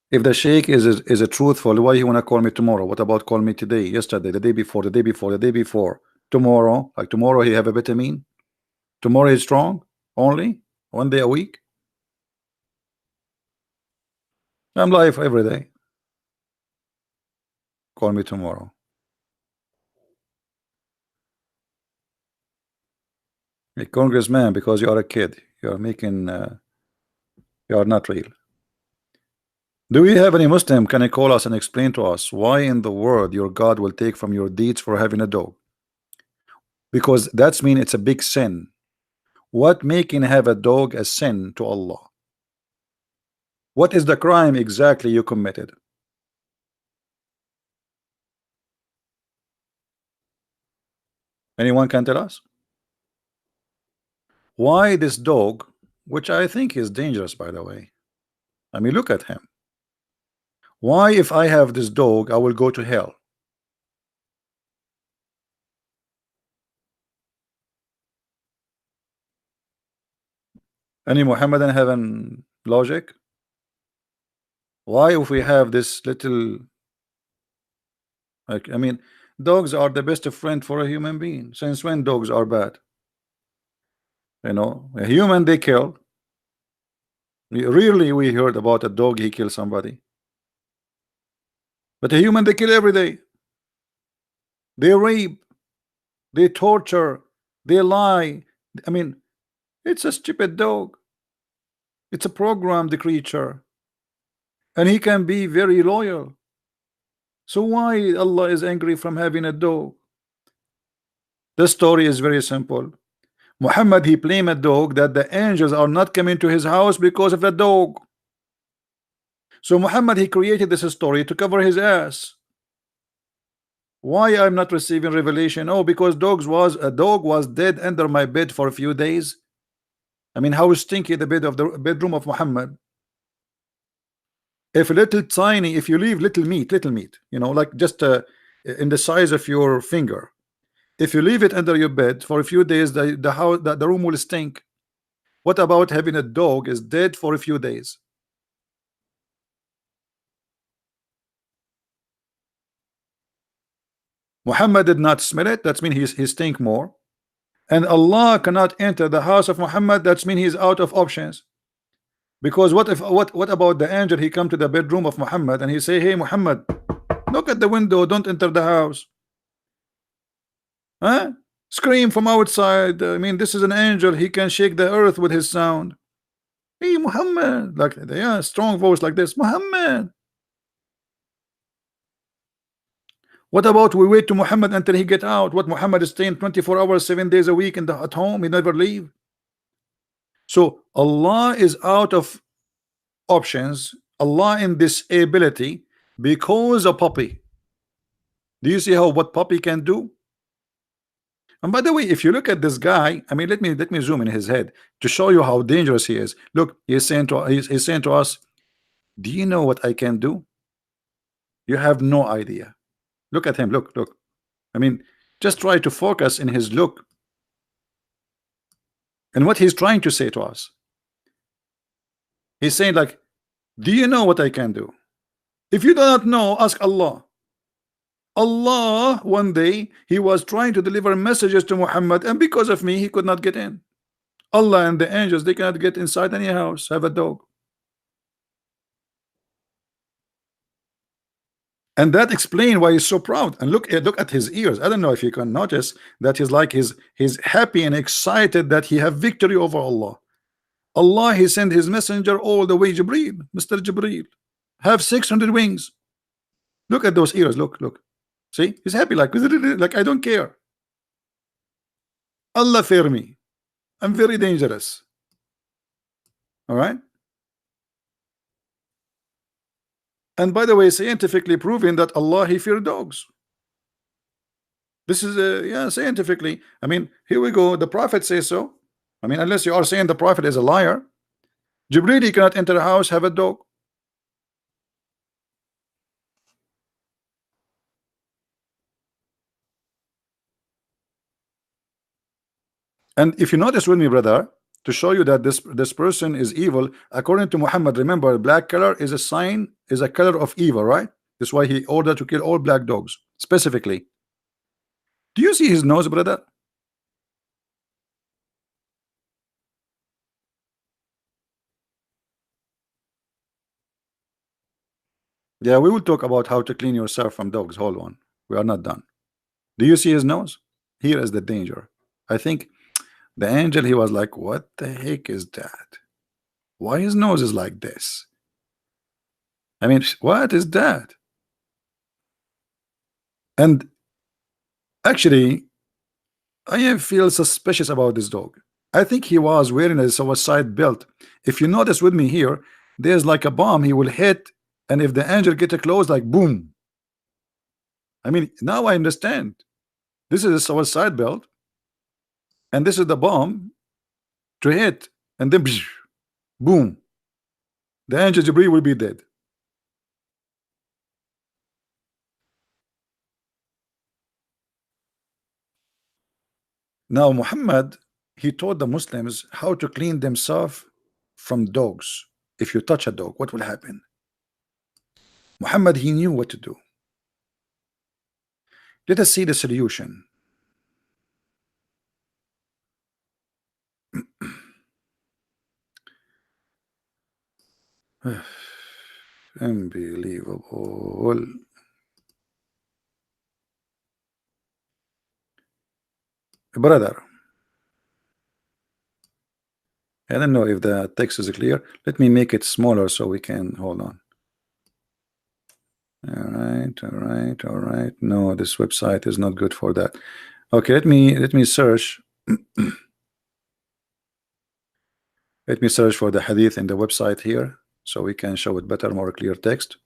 If the sheikh is a truthful, why he wanna call me tomorrow? What about call me today, yesterday, the day before, the day before, the day before, tomorrow? Like tomorrow he have a vitamin? Tomorrow is strong? Only? One day a week? I'm live every day. Call me tomorrow. A congressman, because you are a kid. You are making you are not real. Do we have any Muslim can you call us and explain to us why in the world your God will take from your deeds for having a dog? Because that's mean it's a big sin. What making have a dog a sin to Allah? What is the crime exactly you committed? Anyone can tell us? Why this dog, which I think is dangerous by the way. I mean, look at him. Why if I have this dog I will go to hell? Any Muhammadan heaven logic? Why if we have this little, like, I mean, dogs are the best friend for a human being. Since when dogs are bad? You know, a human they kill. Rarely we heard about a dog he killed somebody. But a human they kill every day. They rape, they torture, they lie. I mean, it's a stupid dog. It's a programmed creature. And he can be very loyal. So why Allah is angry from having a dog? The story is very simple. Muhammad, he blamed a dog that the angels are not coming to his house because of the dog. So Muhammad, he created this story to cover his ass. Why I'm not receiving revelation? Oh, because a dog was dead under my bed for a few days. I mean, how stinky the bedroom of Muhammad. If if you leave little meat, you know, like just in the size of your finger, if you leave it under your bed for a few days, the room will stink. What about having a dog is dead for a few days? Muhammad did not smell it. That means he stink more. And Allah cannot enter the house of Muhammad. That means he's out of options. Because what about the angel? He come to the bedroom of Muhammad and he say, "Hey Muhammad, look at the window. Don't enter the house." Huh? Scream from outside. I mean, this is an angel. He can shake the earth with his sound. Hey Muhammad, like, yeah, strong voice like this. Muhammad. What about we wait to Muhammad until he get out? What, Muhammad is staying 24 hours, 7 days a week at home? He never leave. So Allah is out of options. Allah in disability because a puppy. Do you see what puppy can do? And by the way, if you look at this guy, I mean, let me zoom in his head to show you how dangerous he is. Look, he's saying to us, "Do you know what I can do? You have no idea." Look at him. Look. I mean, just try to focus in his look and what he's trying to say to us. He's saying like, "Do you know what I can do? If you do not know, ask Allah." Allah, one day, he was trying to deliver messages to Muhammad, and because of me, he could not get in. Allah and the angels, they cannot get inside any house, have a dog. And that explains why he's so proud. And look at his ears. I don't know if you can notice that he's happy and excited that he have victory over Allah. Allah, he sent his messenger all the way, Jibril, Mr. Jibril, have 600 wings. Look at those ears. Look. See, he's happy, like I don't care. Allah fear me. I'm very dangerous. All right. And by the way, scientifically proven that Allah, he fear dogs. This is yeah, scientifically. I mean, here we go. The Prophet says so. I mean, unless you are saying the Prophet is a liar. Jibril, he cannot enter a house, have a dog. And if you notice with me, brother, to show you that this person is evil, according to Muhammad, remember, black color is a sign, is a color of evil, right? That's why he ordered to kill all black dogs, specifically. Do you see his nose, brother? Yeah, we will talk about how to clean yourself from dogs. Hold on. We are not done. Do you see his nose? Here is the danger. I think the angel, he was like, what the heck is that? Why his nose is like this? I mean, what is that? And actually, I feel suspicious about this dog. I think he was wearing a suicide belt. If you notice with me here, there's like a bomb he will hit, and if the angel get close, like boom. I mean, now I understand. This is a suicide belt, and this is the bomb to hit, and then boom. The angel Jibril will be dead. Now Muhammad, he taught the Muslims how to clean themselves from dogs. If you touch a dog, what will happen? Muhammad, he knew what to do. Let us see the solution. Unbelievable. Brother, I don't know if the text is clear. Let me make it smaller so we can hold on. All right. No, this website is not good for that. Okay, let me search. Let me search for the hadith in the website here so we can show it better, more clear text.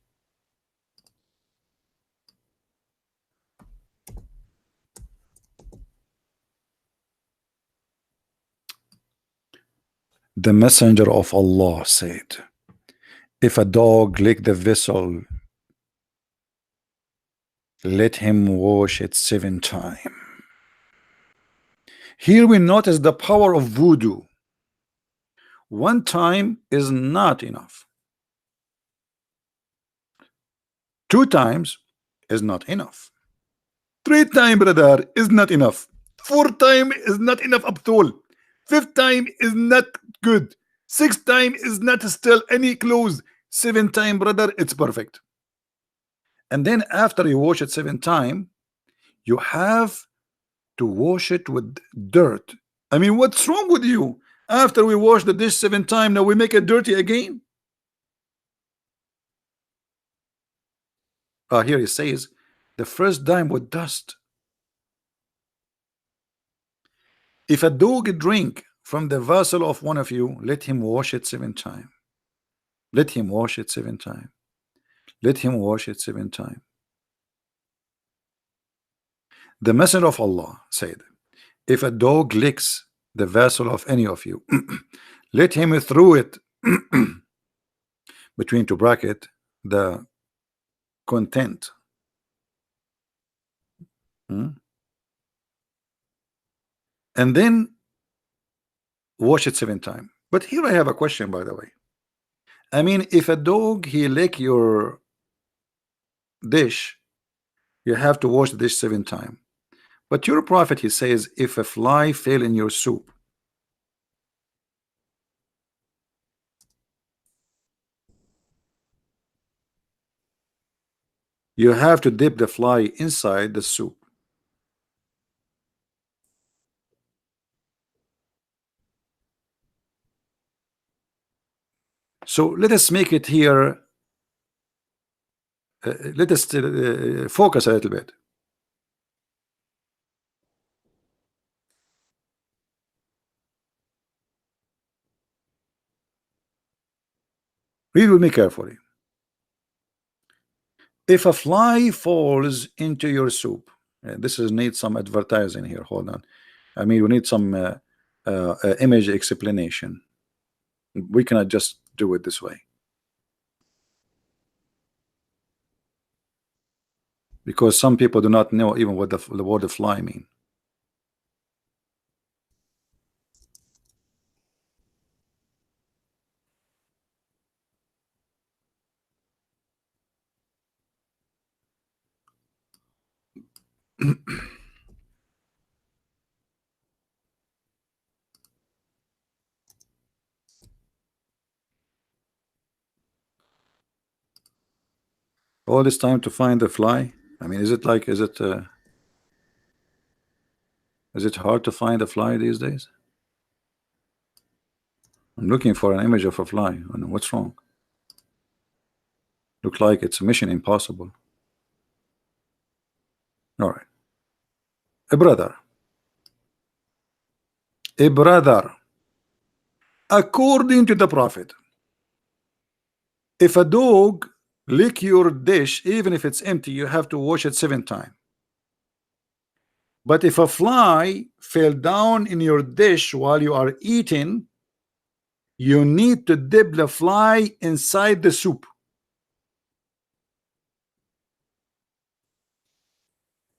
The Messenger of Allah said, if a dog lick the vessel, let him wash it 7 times. Here we notice the power of voodoo. 1 time is not enough. 2 times is not enough. 3 times, brother, is not enough. 4 times is not enough at all. 5th time is not good. 6th time is not still any close. 7th time, brother, it's perfect. And then after you wash it 7 times, you have to wash it with dirt. I mean, what's wrong with you? After we wash the dish 7 times, now we make it dirty again. Here it says the first time with dust. If a dog drink from the vessel of one of you, let him wash it 7 times. Let him wash it 7 times. Let him wash it 7 times. The Messenger of Allah said, if a dog licks the vessel of any of you, let him throw it between 2 brackets the content. And then wash it 7 times. But here I have a question, by the way. I mean, if a dog he lick your dish, you have to wash the dish 7 times. But your prophet, he says, if a fly fell in your soup, you have to dip the fly inside the soup. So let us make it here. Let us focus a little bit. Read with me carefully. If a fly falls into your soup, this is need some advertising here. Hold on. I mean, we need some image explanation. We cannot just do it this way, because some people do not know even what the word fly mean. All this time to find the fly. I mean, is it hard to find a fly these days? I'm looking for an image of a fly. I don't know what's wrong. Look like it's a mission impossible. All right. A brother, according to the prophet, if a dog lick your dish, even if it's empty, you have to wash it 7 times. But if a fly fell down in your dish while you are eating, you need to dip the fly inside the soup.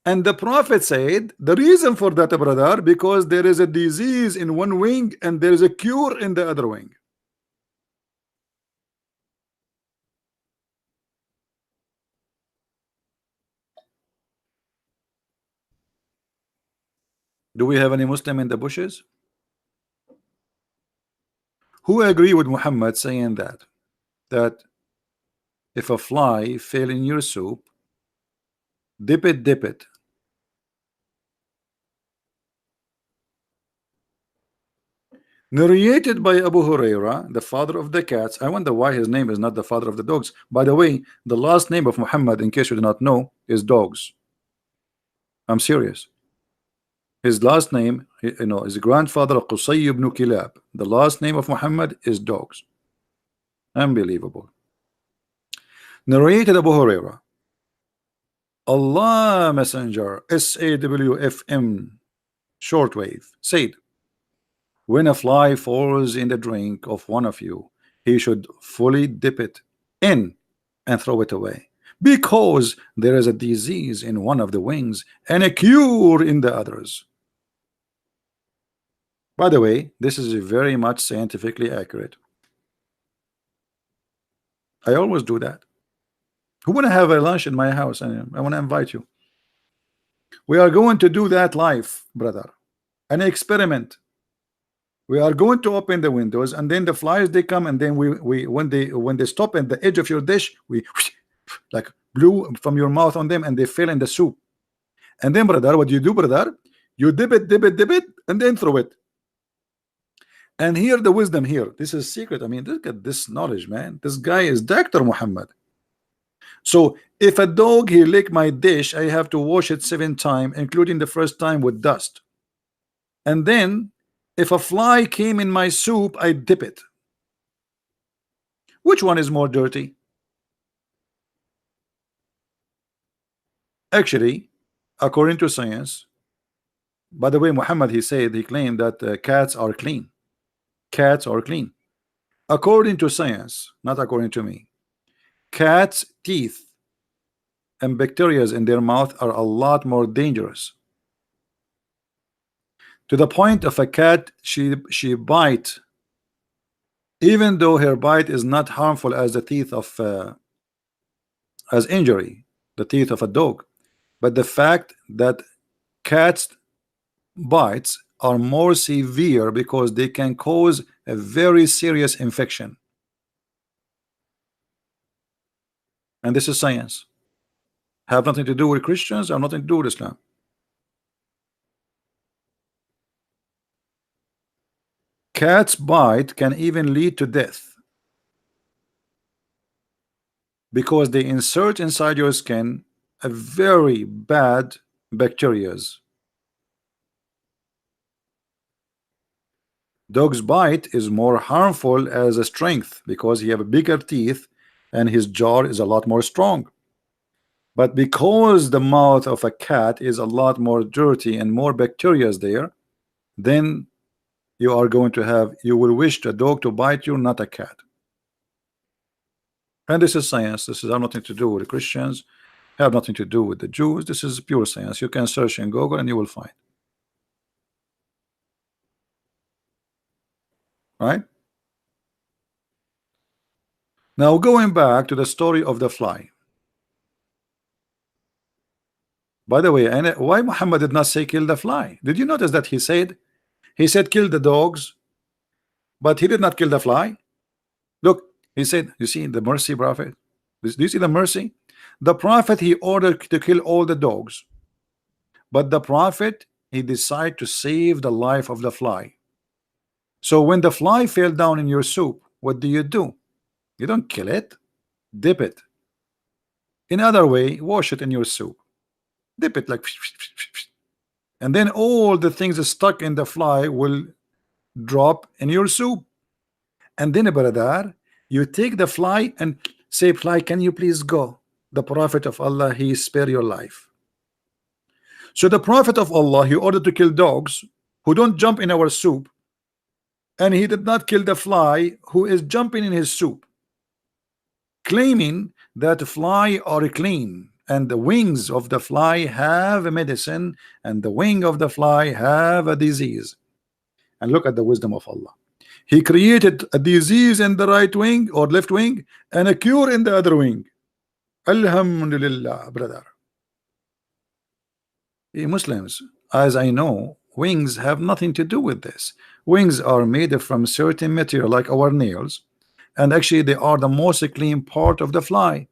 And the prophet said the reason for that, brother, because there is a disease in one wing and there is a cure in the other wing. Do we have any Muslim in the bushes who agree with Muhammad saying that if a fly fell in your soup, dip it? Narrated by Abu Huraira, the father of the cats. I wonder why his name is not the father of the dogs. By the way, the last name of Muhammad, in case you do not know, is dogs. I'm serious. His last name, his grandfather Qusay ibn Kilab. The last name of Muhammad is dogs. Unbelievable. Narrated Abu Huraira. Allah Messenger SAWFM shortwave said, when a fly falls in the drink of one of you, he should fully dip it in and throw it away, because there is a disease in one of the wings and a cure in the others. By the way, this is very much scientifically accurate. I always do that. Who want to have a lunch in my house? I want to invite you. We are going to do that live, brother. An experiment. We are going to open the windows, and then the flies they come, and then we when they stop at the edge of your dish, we like blew from your mouth on them, and they fell in the soup. And then, brother, what you do, brother? You dip it, and then throw it. And here the wisdom here. This is secret. I mean, look at this knowledge, man. This guy is Dr. Muhammad. So if a dog he lick my dish, I have to wash it 7 times, including the first time with dust. And then if a fly came in my soup, I dip it. Which one is more dirty? Actually, according to science, by the way, Muhammad, he claimed that cats are clean. Cats are clean. According to science, not according to me. Cats' teeth and bacteria in their mouth are a lot more dangerous. To the point of a cat, she bite, even though her bite is not harmful as the teeth of as injury, the teeth of a dog. But the fact that cats bites are more severe because they can cause a very serious infection. And this is science. Have nothing to do with Christians, have nothing to do with Islam. Cat's bite can even lead to death because they insert inside your skin a very bad bacterias. Dog's bite is more harmful as a strength because he have bigger teeth and his jaw is a lot more strong. But because the mouth of a cat is a lot more dirty and more bacteria there, then you will wish a dog to bite you, not a cat. And this is science. This has nothing to do with the Christians, have nothing to do with the Jews. This is pure science. You can search in Google and you will find. Right? Now going back to the story of the fly. By the way, and why Muhammad did not say kill the fly? Did you notice that he said kill the dogs, but he did not kill the fly? Look, he said, you see the mercy, prophet? Do you see the mercy? The prophet, he ordered to kill all the dogs, but the prophet, he decided to save the life of the fly. So when the fly fell down in your soup, what do? You don't kill it, dip it. In other way, wash it in your soup, dip it like, and then all the things stuck in the fly will drop in your soup. And then, brother, you take the fly and say, fly, can you please go? The prophet of Allah, he spare your life. So the prophet of Allah, he ordered to kill dogs who don't jump in our soup, and he did not kill the fly who is jumping in his soup, claiming that fly are clean and the wings of the fly have a medicine and the wing of the fly have a disease. And look at the wisdom of Allah. He created a disease in the right wing or left wing and a cure in the other wing. Alhamdulillah, brother. Muslims, as I know, wings have nothing to do with this. Wings are made from certain material like our nails, and actually they are the most clean part of the fly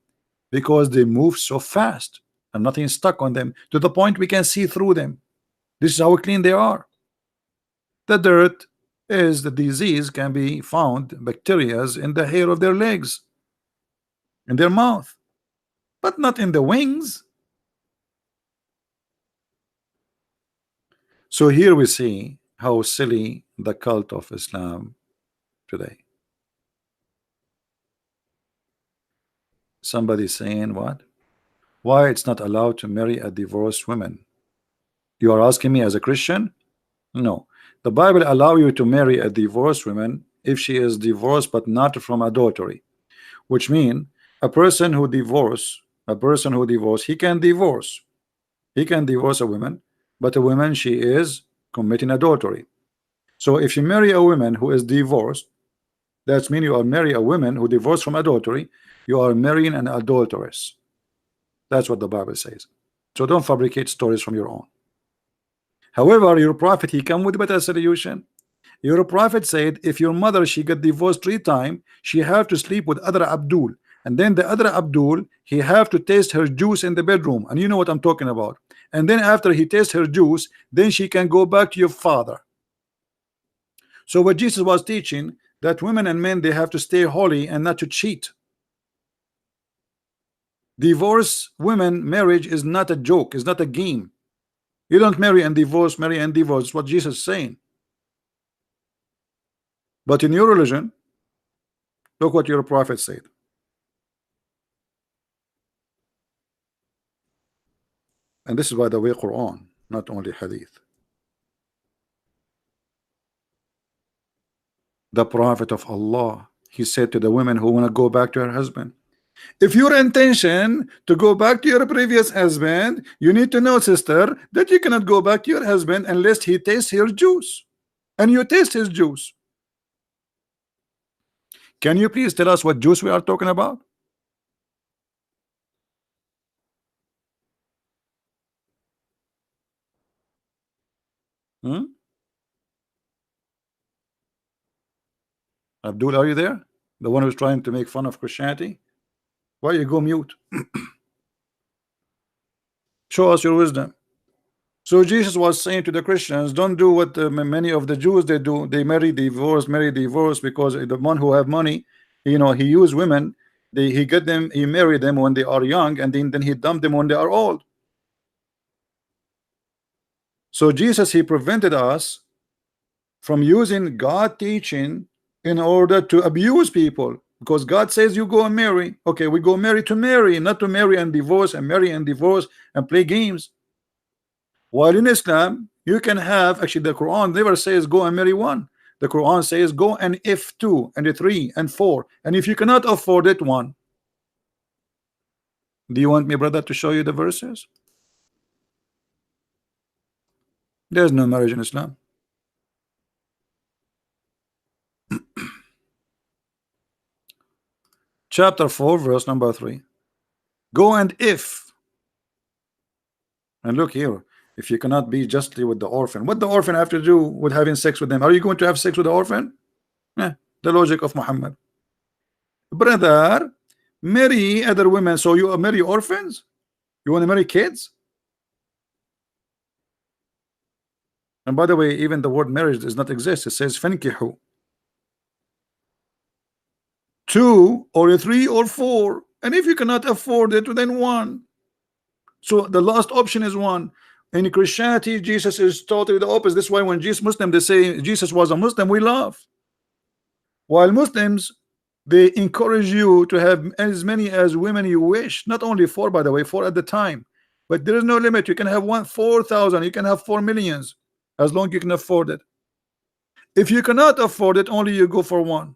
because they move so fast and nothing is stuck on them to the point we can see through them. This is how clean they are. The dirt is the disease can be found, bacterias in the hair of their legs, in their mouth, but not in the wings. So here we see how silly the cult of Islam today. Somebody saying what? Why it's not allowed to marry a divorced woman? You are asking me as a Christian? No. The Bible allow you to marry a divorced woman if she is divorced but not from adultery, which mean a person who divorce, he can divorce a woman, but a woman she is committing adultery. So if you marry a woman who is divorced, that's mean you are marry a woman who divorced from adultery, you are marrying an adulteress. That's what the Bible says. So don't fabricate stories from your own. However, your prophet, he come with a better solution. Your prophet said if your mother she got divorced 3 times, she have to sleep with other Abdul, and then the other Abdul he have to taste her juice in the bedroom, and you know what I'm talking about. And then after he tastes her juice, then she can go back to your father. So what Jesus was teaching, that women and men they have to stay holy and not to cheat. Divorce women marriage is not a joke, it's not a game. You don't marry and divorce, marry and divorce. It's what Jesus is saying. But in your religion, look what your prophet said. And this is, by the way, Quran, not only Hadith. The Prophet of Allah, he said to the women who want to go back to her husband, if your intention to go back to your previous husband, you need to know, sister, that you cannot go back to your husband unless he tastes your juice, and you taste his juice. Can you please tell us what juice we are talking about? Abdul, are you there? The one who's trying to make fun of Christianity? Why you go mute? Show us your wisdom. So Jesus was saying to the Christians, don't do what many of the Jews they do. They marry divorce, because the one who have money, you know, he use women. He get them, he marry them when they are young, and then he dump them when they are old. So Jesus, he prevented us from using God teaching in order to abuse people, because God says you go and marry. Okay, we go marry to marry, not to marry and divorce and marry and divorce and play games. While in Islam, you can have, actually the Quran never says go and marry one. The Quran says go and if 2 and 3 and 4, and if you cannot afford it, 1. Do you want me, brother, to show you the verses? There's no marriage in Islam. Chapter 4 verse number 3. Go and if, and look here, if you cannot be justly with the orphan, what the orphan have to do with having sex with them? Are you going to have sex with the orphan? The logic of Muhammad. Brother, marry other women. So you marry orphans? You want to marry kids? And by the way, even the word marriage does not exist. It says fankihu. 2 or 3 or 4, and if you cannot afford it, then 1. So the last option is 1. In Christianity, Jesus is totally the opposite. This is why when Jesus Muslim they say Jesus was a Muslim, we laugh. While Muslims, they encourage you to have as many as women you wish, not only 4, by the way, 4 at the time, but there is no limit. You can have 4,000, you can have 4 millions, as long as you can afford it. If you cannot afford it, only you go for 1.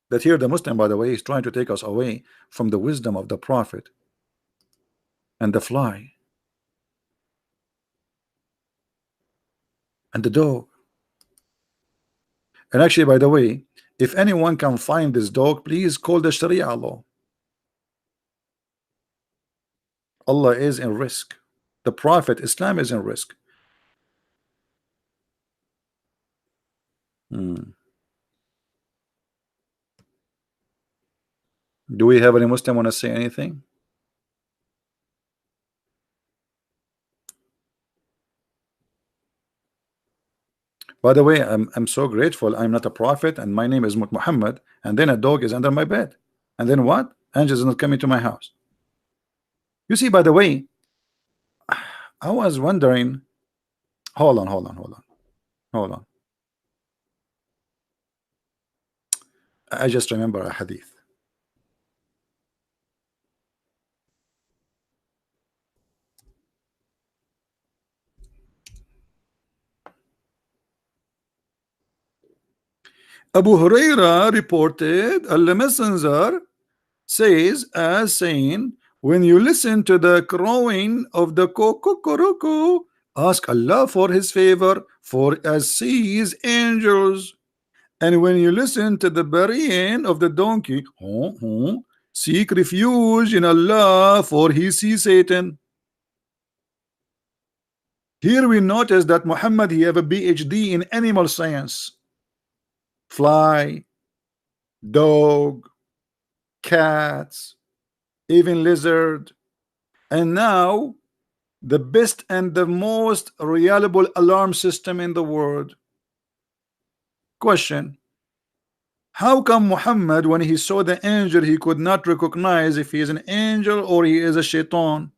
That here the Muslim, by the way, is trying to take us away from the wisdom of the Prophet and the fly and the dog. And actually, by the way, if anyone can find this dog, please call the Sharia law. Allah is in risk. The Prophet, Islam is in risk. Do we have any Muslim want to say anything? By the way, I'm so grateful. I'm not a prophet, and my name is Muhammad. And then a dog is under my bed. And then what? Angels are not coming to my house. You see, by the way, I was wondering. Hold on, hold on, hold on, hold on. I just remember a hadith. Abu Huraira reported, the messenger says, as saying, when you listen to the crowing of the cuckoo, ask Allah for his favor, for as sees angels. And when you listen to the burying of the donkey, seek refuge in Allah, for he sees Satan. Here we notice that Muhammad, he have a PhD in animal science. Fly, dog, cats, even lizard. And now the best and the most reliable alarm system in the world. Question: how come Muhammad, when he saw the angel, he could not recognize if he is an angel or he is a shaitan?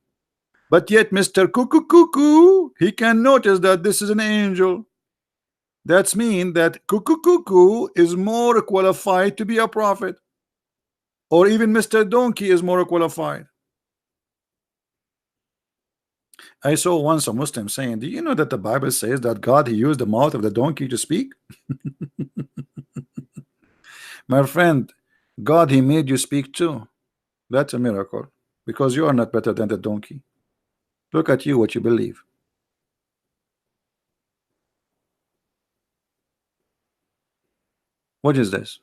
But yet Mr. Cuckoo, he can notice that this is an angel. That's mean that Cuckoo is more qualified to be a prophet, or even Mr. Donkey is more qualified. I saw once a Muslim saying, do you know that the Bible says that God, he used the mouth of the donkey to speak? My friend, God, he made you speak too. That's a miracle, because you are not better than the donkey. Look at you, what you believe. What is this?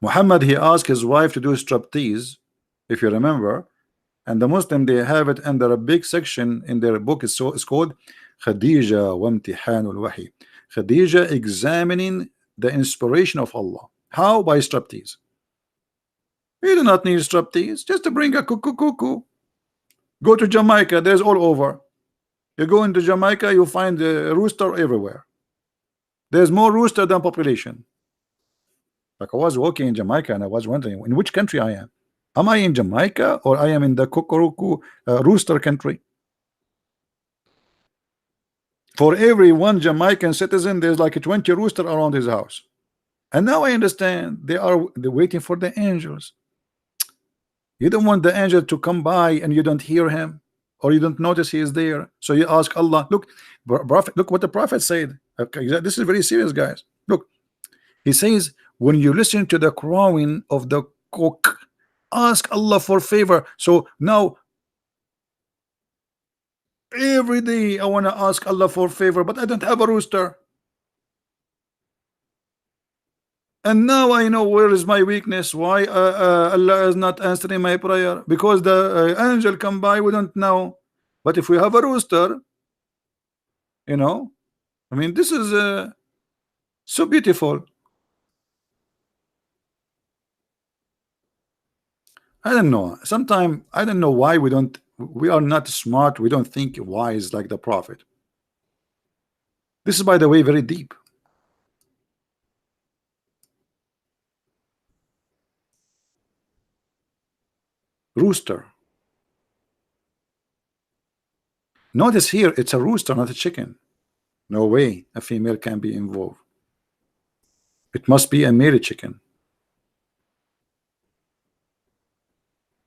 Muhammad, he asked his wife to do striptease, if you remember, and the Muslim, they have it under a big section in their book. It's called Khadija wa Imtihanul Wahi. Khadija examining the inspiration of Allah. How? By striptease. You do not need striptease, just to bring a cuckoo. Go to Jamaica, there's all over. You go into Jamaica, you find a rooster everywhere. There's more rooster than population. Like, I was walking in Jamaica and I was wondering in which country I am. Am I in Jamaica or I am in the cuckoo rooster country? For every one Jamaican citizen, there's like a 20 rooster around his house. And now I understand they're waiting for the angels. You don't want the angel to come by and you don't hear him, or you don't notice he is there. So you ask Allah, look, prophet, look what the prophet said. Okay, this is very serious, guys. Look, he says, when you listen to the crowing of the cock, ask Allah for favor. So now every day I want to ask Allah for favor, but I don't have a rooster. And now I know where is my weakness. Why Allah is not answering my prayer? Because the angel come by, we don't know. But if we have a rooster, you know, I mean, this is so beautiful. I don't know. Sometimes I don't know why we are not smart. We don't think wise like the prophet. This is, by the way, very deep. Rooster. Notice here, it's a rooster, not a chicken. No way a female can be involved. It must be a male chicken.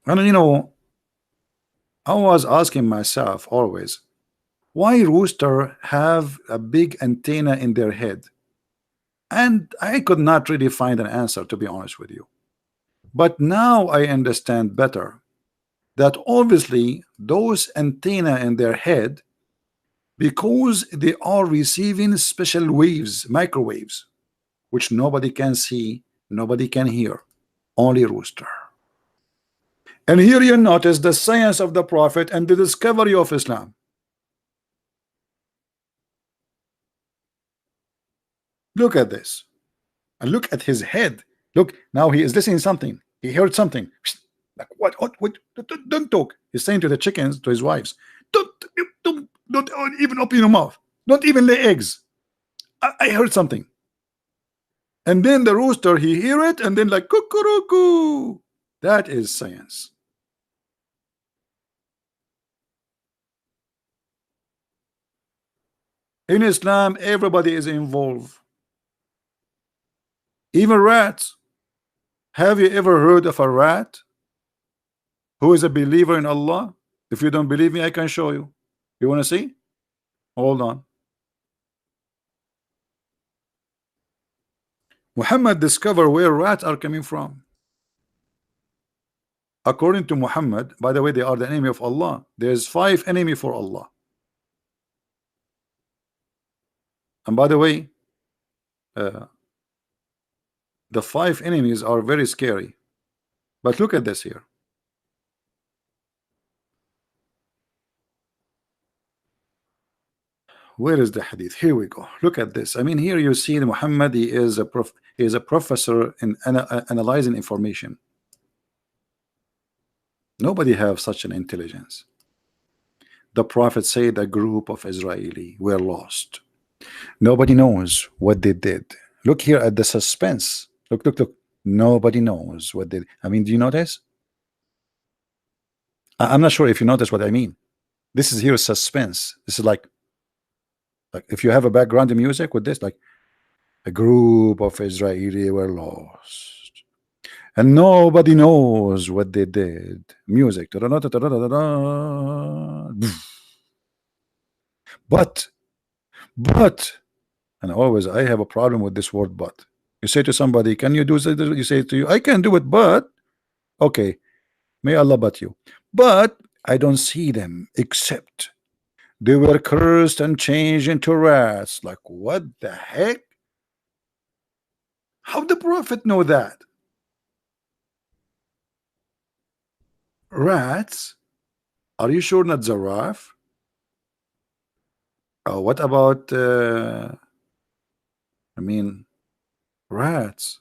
And you know, I was asking myself always, why rooster have a big antenna in their head? And I could not really find an answer, to be honest with you. But now I understand better that obviously those antenna in their head, because they are receiving special waves, microwaves, which nobody can see, nobody can hear, only rooster. And here you notice the science of the prophet and the discovery of Islam. Look at this, and look at his head. Look, now he is listening to something. He heard something. Like what? What? Don't talk. He's saying to the chickens, to his wives, don't even open your mouth. Don't even lay eggs. I heard something. And then the rooster, he hear it, and then like cuckoo. That is science. In Islam, everybody is involved, even rats. Have you ever heard of a rat who is a believer in Allah? If you don't believe me, I can show you. You want to see? Hold on. Muhammad discovered where rats are coming from. According to Muhammad, by the way, they are the enemy of Allah. There's 5 enemy for Allah. And by the way, uh, the 5 enemies are very scary. But look at this here. Where is the hadith? Here we go. Look at this. I mean, here you see Muhammad. He is a professor in analyzing information. Nobody have such an intelligence. The Prophet said a group of Israeli were lost. Nobody knows what they did. Look here at the suspense. Look, look, look. Nobody knows what they. I mean, do you notice? I'm not sure if you notice what I mean. This is here suspense. This is like if you have a background music with this, like a group of Israeli were lost, and nobody knows what they did. Music. But, and always I have a problem with this word but. You say to somebody, can you do this? You say to you, I can do it, but okay, may Allah but you. But I don't see them except they were cursed and changed into rats. Like, what the heck? How the Prophet know that? Rats? Are you sure not giraffe? What about I mean rats?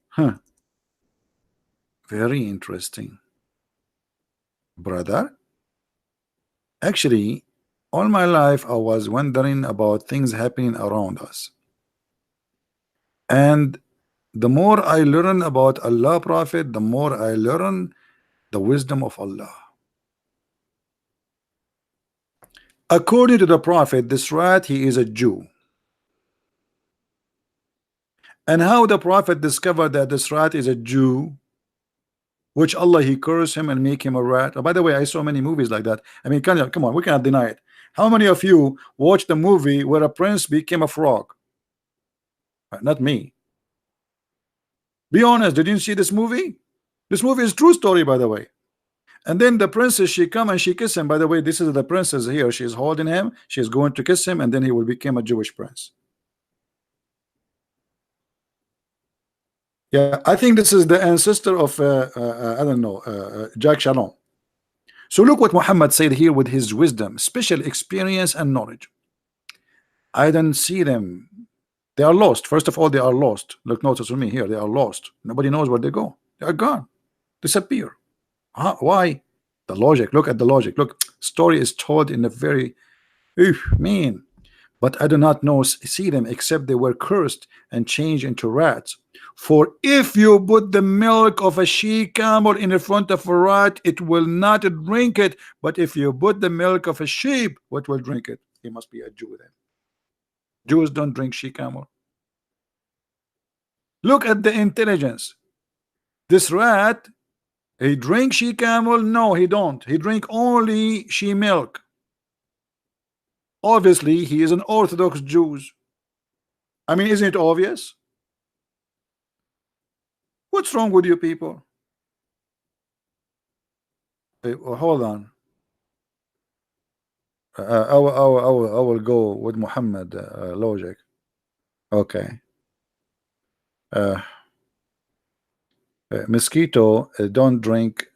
Huh. Very interesting, brother. Actually, all my life I was wondering about things happening around us. And the more I learn about Allah Prophet, the more I learn the wisdom of Allah. According to the Prophet, this rat, he is a Jew. And how the Prophet discovered that this rat is a Jew, which Allah he cursed him and make him a rat. Oh, by the way, I saw many movies like that. I mean, come on, we cannot deny it. How many of you watched a movie where a prince became a frog? Not me. Be honest, did you see this movie? This movie is true story, by the way. And then the princess, she come and she kiss him. By the way, this is the princess here. She's holding him. She's going to kiss him, and then he will become a Jewish prince. Yeah, I think this is the ancestor of I don't know, Jack Shalom. So look what Muhammad said here with his wisdom, special experience and knowledge. I don't see them. They are lost. First of all, they are lost. Look, notice with me here. They are lost. Nobody knows where they go. They are gone. Disappear. Why? The logic. Look at the logic. Look, story is told in a very mean. But I do not know see them except they were cursed and changed into rats. For if you put the milk of a she camel in the front of a rat, it will not drink it. But if you put the milk of a sheep, what will drink it? He must be a Jew then. Jews don't drink she camel. Look at the intelligence. This rat, he drink she camel? No, he don't. He drink only she milk. Obviously, he is an Orthodox Jew. I mean, isn't it obvious? What's wrong with you people? Hey, well, hold on. I will go with Muhammad logic. Okay. Mosquito don't drink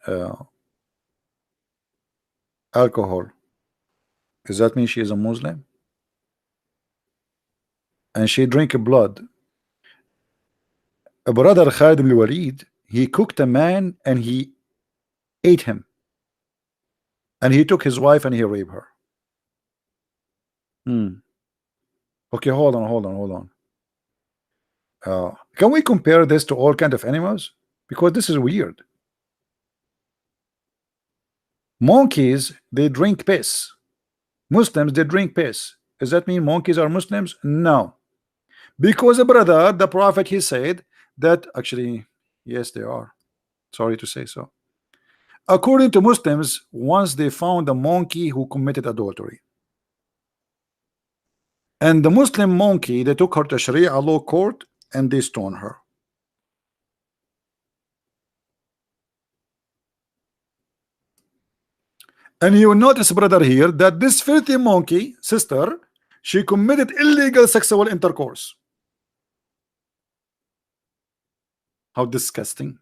alcohol. Does that mean she is a Muslim? And she drink blood. A brother Khalid ibn Walid, he cooked a man and he ate him. And he took his wife and he raped her. Okay, hold on. Can we compare this to all kind of animals? Because this is weird. Monkeys, they drink piss. Muslims, they drink piss. Does that mean monkeys are Muslims? No. Because brother, the Prophet he said that actually, yes, they are. Sorry to say so. According to Muslims, once they found a monkey who committed adultery. And the Muslim monkey, they took her to Sharia law court and they stoned her. And you notice, brother, here that this filthy monkey, sister, she committed illegal sexual intercourse. How disgusting.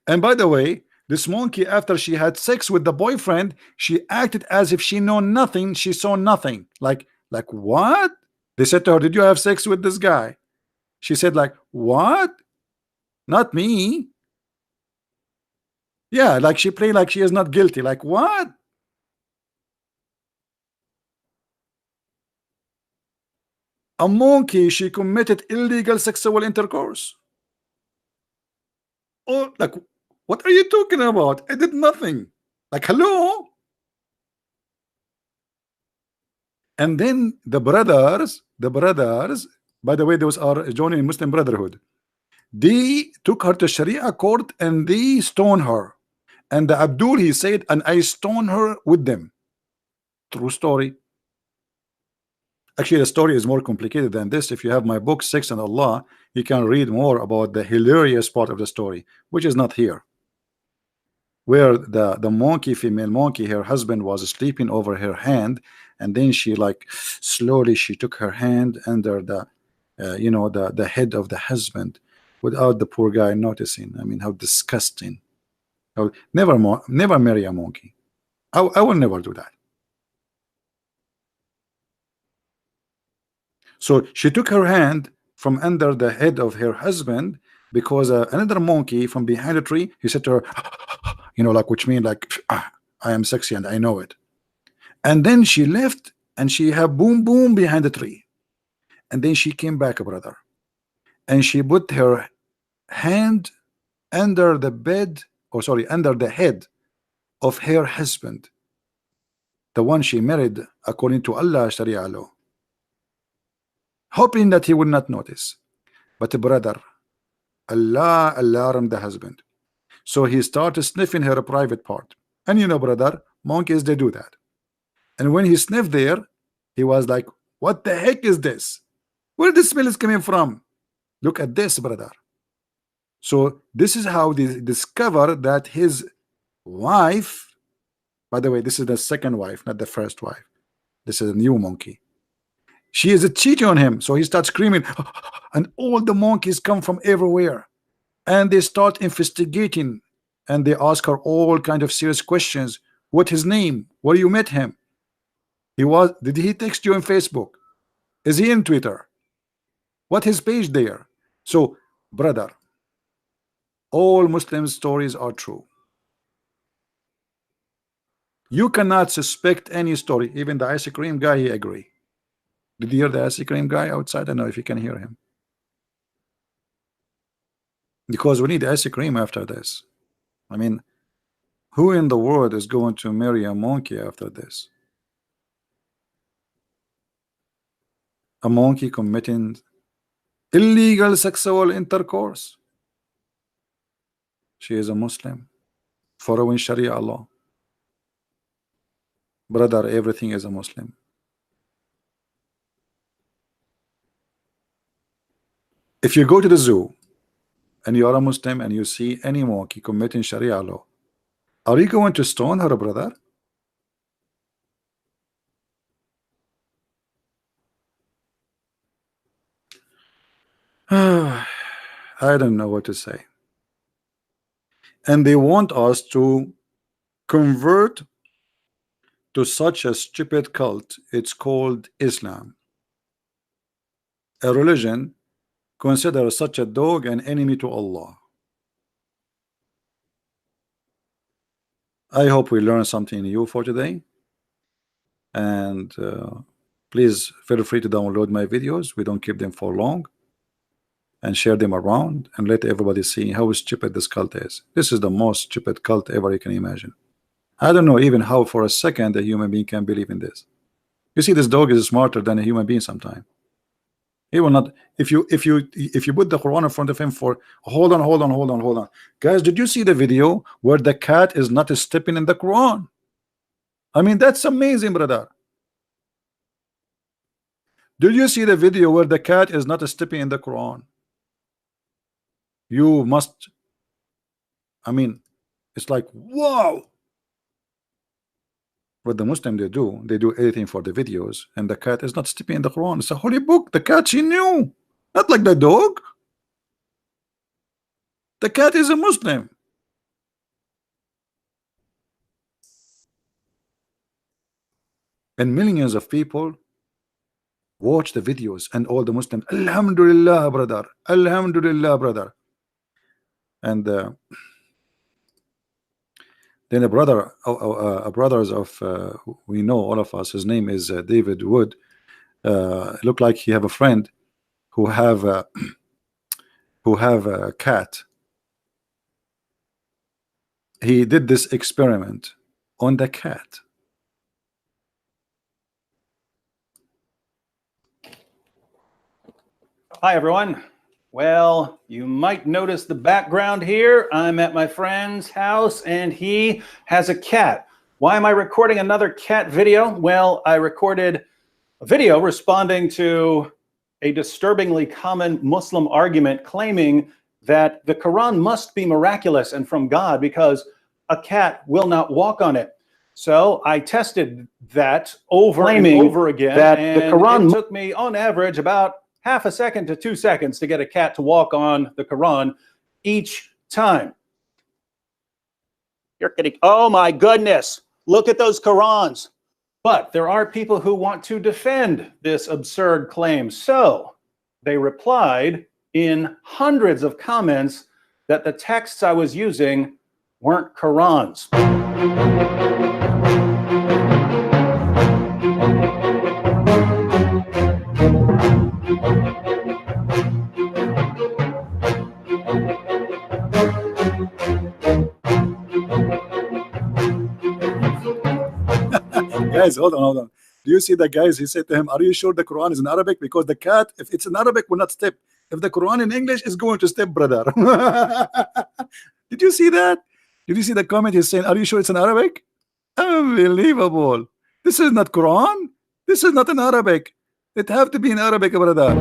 And by the way, this monkey, after she had sex with the boyfriend, she acted as if she know nothing, she saw nothing. Like what? They said to her, did you have sex with this guy? She said like, what? Not me. Yeah, like she played like she is not guilty. Like what? A monkey, she committed illegal sexual intercourse. Oh, like what are you talking about? I did nothing. Like hello. And then the brothers, by the way, those are joining Muslim Brotherhood. They took her to Sharia court and they stoned her. And the Abdul, he said, and I stoned her with them. True story. Actually, the story is more complicated than this. If you have my book, Sex and Allah, you can read more about the hilarious part of the story, which is not here. Where the monkey, female monkey, her husband was sleeping over her hand, and then she like slowly she took her hand under the you know, the head of the husband without the poor guy noticing. I mean, how disgusting. Never marry a monkey. I will never do that. So she took her hand from under the head of her husband because another monkey from behind a tree, he said to her, you know, like, which means like, I am sexy and I know it. And then she left and she had boom boom behind the tree. And then she came back, brother, and she put her hand under the bed, or sorry, under the head of her husband, the one she married according to Allah Sharia law, hoping that he would not notice. But brother, Allah alarmed the husband, so he started sniffing her private part. And you know, brother, monkeys, they do that. And when he sniffed there, he was like, what the heck is this? Where the smell is coming from? Look at this, brother. So this is how they discover that his wife, by the way, this is the second wife, not the first wife. This is a new monkey. She is cheating on him. So he starts screaming, and all the monkeys come from everywhere. And they start investigating. And they ask her all kind of serious questions. What his name? Where you met him? Did he text you on Facebook? Is he in Twitter? What his page there? So, brother, all Muslim stories are true. You cannot suspect any story. Even the ice cream guy, he agree. Did you hear the ice cream guy outside? I don't know if you can hear him. Because we need ice cream after this. I mean, who in the world is going to marry a monkey after this? A monkey committing illegal sexual intercourse. She is a Muslim following Sharia law. Brother, everything is a Muslim. If you go to the zoo and you are a Muslim and you see any monkey committing Sharia law, are you going to stone her, brother? I don't know what to say. And they want us to convert to such a stupid cult. It's called Islam, a religion consider such a dog an enemy to Allah. I hope we learned something new for today, and please feel free to download my videos. We don't keep them for long, and share them around and let everybody see how stupid this cult is. This is the most stupid cult ever you can imagine. I don't know even how for a second a human being can believe in this. You see, this dog is smarter than a human being sometimes. He will not. If you put the Quran in front of him for hold on, guys, did you see the video where the cat is not stepping in the Quran? I mean, that's amazing, brother. Did you see the video where the cat is not stepping in the Quran? You must. I mean, it's like, wow. What the Muslim they do anything for the videos, and the cat is not stepping in the Quran. It's a holy book. The cat, she knew, not like the dog. The cat is a Muslim. And millions of people watch the videos, and all the Muslims, Alhamdulillah, brother, Alhamdulillah, brother. And then a brother, brothers of we know, all of us, his name is David Wood. Look like he have a friend who have a cat. He did this experiment on the cat. Hi, everyone. Well, you might notice the background here. I'm at my friend's house, and he has a cat. Why am I recording another cat video? Well, I recorded a video responding to a disturbingly common Muslim argument claiming that the Quran must be miraculous and from God because a cat will not walk on it. So I tested that over and over again, that the Quran took me on average about half a second to 2 seconds to get a cat to walk on the Quran each time. You're kidding. Oh my goodness. Look at those Qurans. But there are people who want to defend this absurd claim. So they replied in hundreds of comments that the texts I was using weren't Qurans. Guys, hold on. Do you see the guys? He said to him, "Are you sure the Quran is in Arabic? Because the cat, if it's in Arabic, will not step. If the Quran in English is going to step, brother." Did you see that? Did you see the comment? He's saying, "Are you sure it's in Arabic?" Unbelievable. This is not Quran. This is not in Arabic. It have to be in Arabic, brother.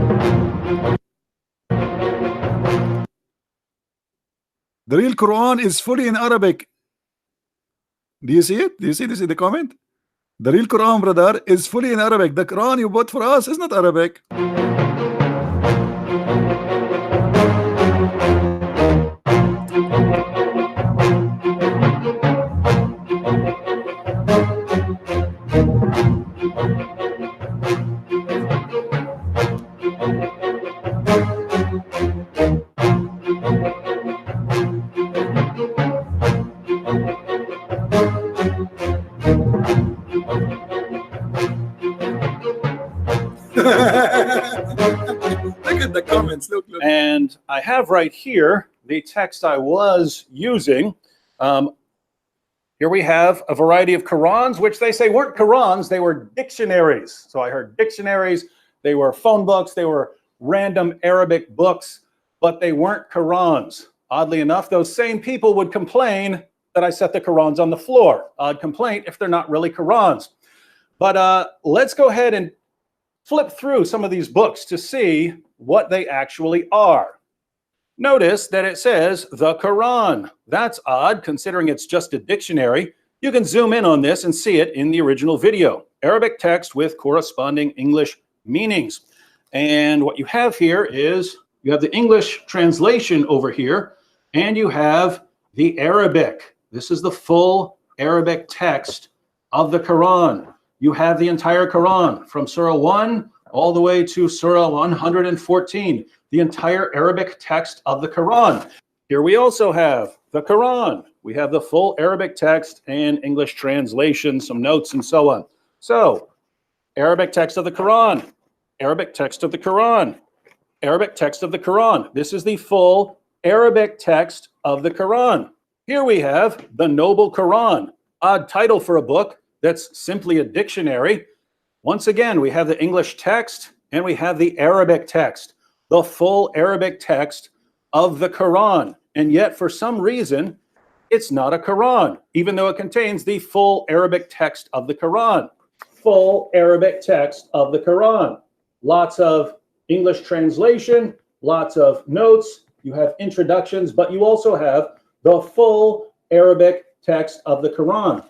The real Quran is fully in Arabic. Do you see it? Do you see the comment? The real Quran, brother, is fully in Arabic. The Quran you bought for us is not Arabic. Look at the comments. Look. And I have right here the text I was using. Here we have a variety of Qurans, which they say weren't Qurans, they were dictionaries. So I heard dictionaries, they were phone books, they were random Arabic books, but they weren't Qurans. Oddly enough, those same people would complain that I set the Qurans on the floor. Odd complaint if they're not really Qurans. But let's go ahead and flip through some of these books to see what they actually are. Notice that it says the Quran. That's odd considering it's just a dictionary. You can zoom in on this and see it in the original video. Arabic text with corresponding English meanings. And what you have here is you have the English translation over here, and you have the Arabic. This is the full Arabic text of the Quran. You have the entire Quran from Surah 1 all the way to Surah 114, the entire Arabic text of the Quran. Here we also have the Quran. We have the full Arabic text and English translation, some notes and so on. So, Arabic text of the Quran, Arabic text of the Quran, Arabic text of the Quran. This is the full Arabic text of the Quran. Here we have the Noble Quran, odd title for a book that's simply a dictionary. Once again, we have the English text and we have the Arabic text, the full Arabic text of the Quran. And yet, for some reason, it's not a Quran, even though it contains the full Arabic text of the Quran. Full Arabic text of the Quran. Lots of English translation, lots of notes. You have introductions, but you also have the full Arabic text of the Quran.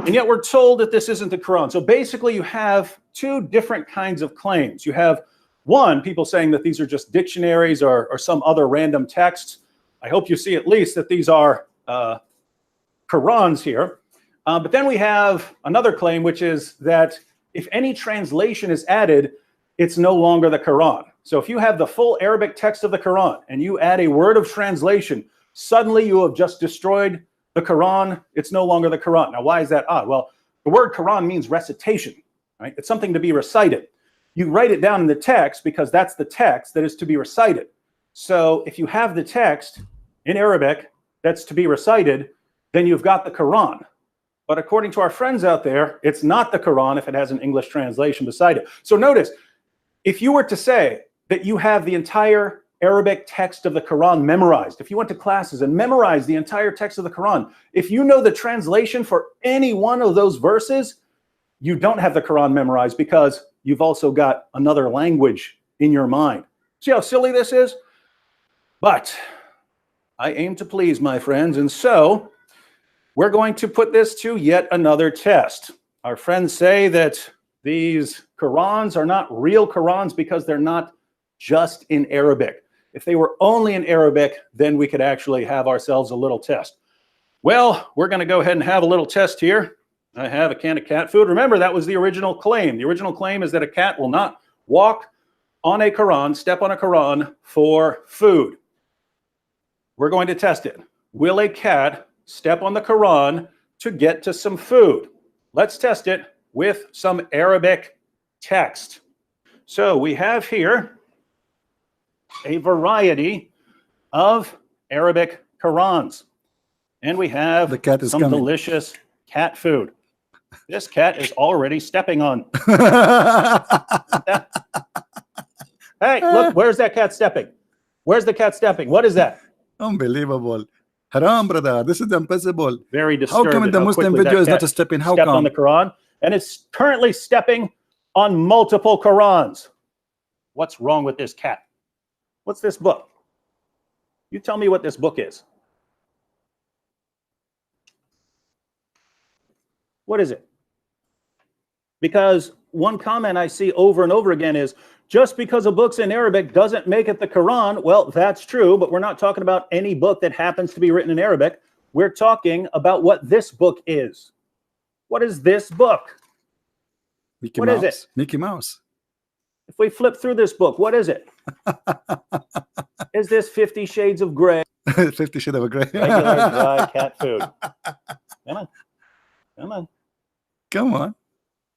And yet we're told that this isn't the Quran. So basically you have two different kinds of claims. You have one, people saying that these are just dictionaries or some other random texts. I hope you see at least that these are Qurans here. But then we have another claim, which is that if any translation is added, it's no longer the Quran. So if you have the full Arabic text of the Quran and you add a word of translation, suddenly you have just destroyed the Quran. It's no longer the Quran. Now, why is that odd? Well, the word Quran means recitation, right? It's something to be recited. You write it down in the text because that's the text that is to be recited. So if you have the text in Arabic that's to be recited, then you've got the Quran. But according to our friends out there, it's not the Quran if it has an English translation beside it. So notice, if you were to say that you have the entire Arabic text of the Quran memorized, if you went to classes and memorized the entire text of the Quran, if you know the translation for any one of those verses, you don't have the Quran memorized because you've also got another language in your mind. See how silly this is? But I aim to please, my friends, and so we're going to put this to yet another test. Our friends say that these Qurans are not real Qurans because they're not just in Arabic. If they were only in Arabic, then we could actually have ourselves a little test. Well, we're going to go ahead and have a little test here. I have a can of cat food. Remember, that was the original claim. The original claim is that a cat will not walk on a Quran, step on a Quran for food. We're going to test it. Will a cat step on the Quran to get to some food? Let's test it with some Arabic text. So we have here a variety of Arabic Qurans. And we have some delicious cat food. This cat is already stepping on. Hey, look, where's that cat stepping? Where's the cat stepping? What is that? Unbelievable. Haram, brother. This is impossible. Very disturbed. How come in the Muslim video is not stepping? How come? On the Quran, and it's currently stepping on multiple Qurans. What's wrong with this cat? What's this book? You tell me what this book is. What is it? Because one comment I see over and over again is, just because a book's in Arabic doesn't make it the Quran. Well, that's true, but we're not talking about any book that happens to be written in Arabic. We're talking about what this book is. What is this book? Mickey Mouse. Is it? Mickey Mouse. If we flip through this book, what is it? Is this 50 Shades of Grey? 50 Shades of Grey. Regular dry cat food. Come on. Come on. Come on.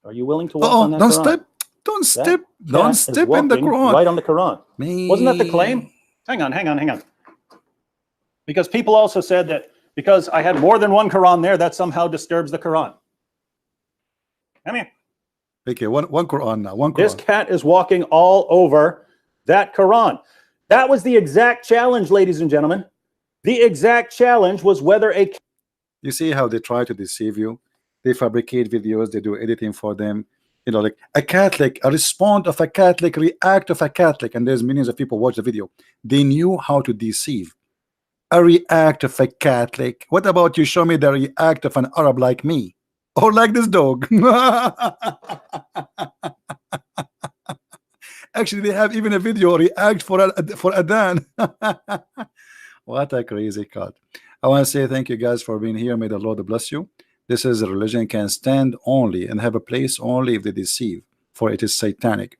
Are you willing to walk on that don't Quran? Step. Don't step. Don't step in the Quran. Right on the Quran. Wasn't that the claim? Hang on. Because people also said that because I had more than one Quran there, that somehow disturbs the Quran. Come here. Okay, one Quran now. One Quran. This cat is walking all over that Quran. That was the exact challenge, ladies and gentlemen. The exact challenge was whether a... You see how they try to deceive you? They fabricate videos. They do editing for them. You know, like a Catholic, a response of a Catholic, react of a Catholic, and there's millions of people watch the video. They knew how to deceive. A react of a Catholic. What about you show me the react of an Arab like me? Or like this dog? Actually, they have even a video react for Adhan. What a crazy cut. I want to say thank you guys for being here. May the Lord bless you. This is a religion can stand only and have a place only if they deceive, for it is satanic.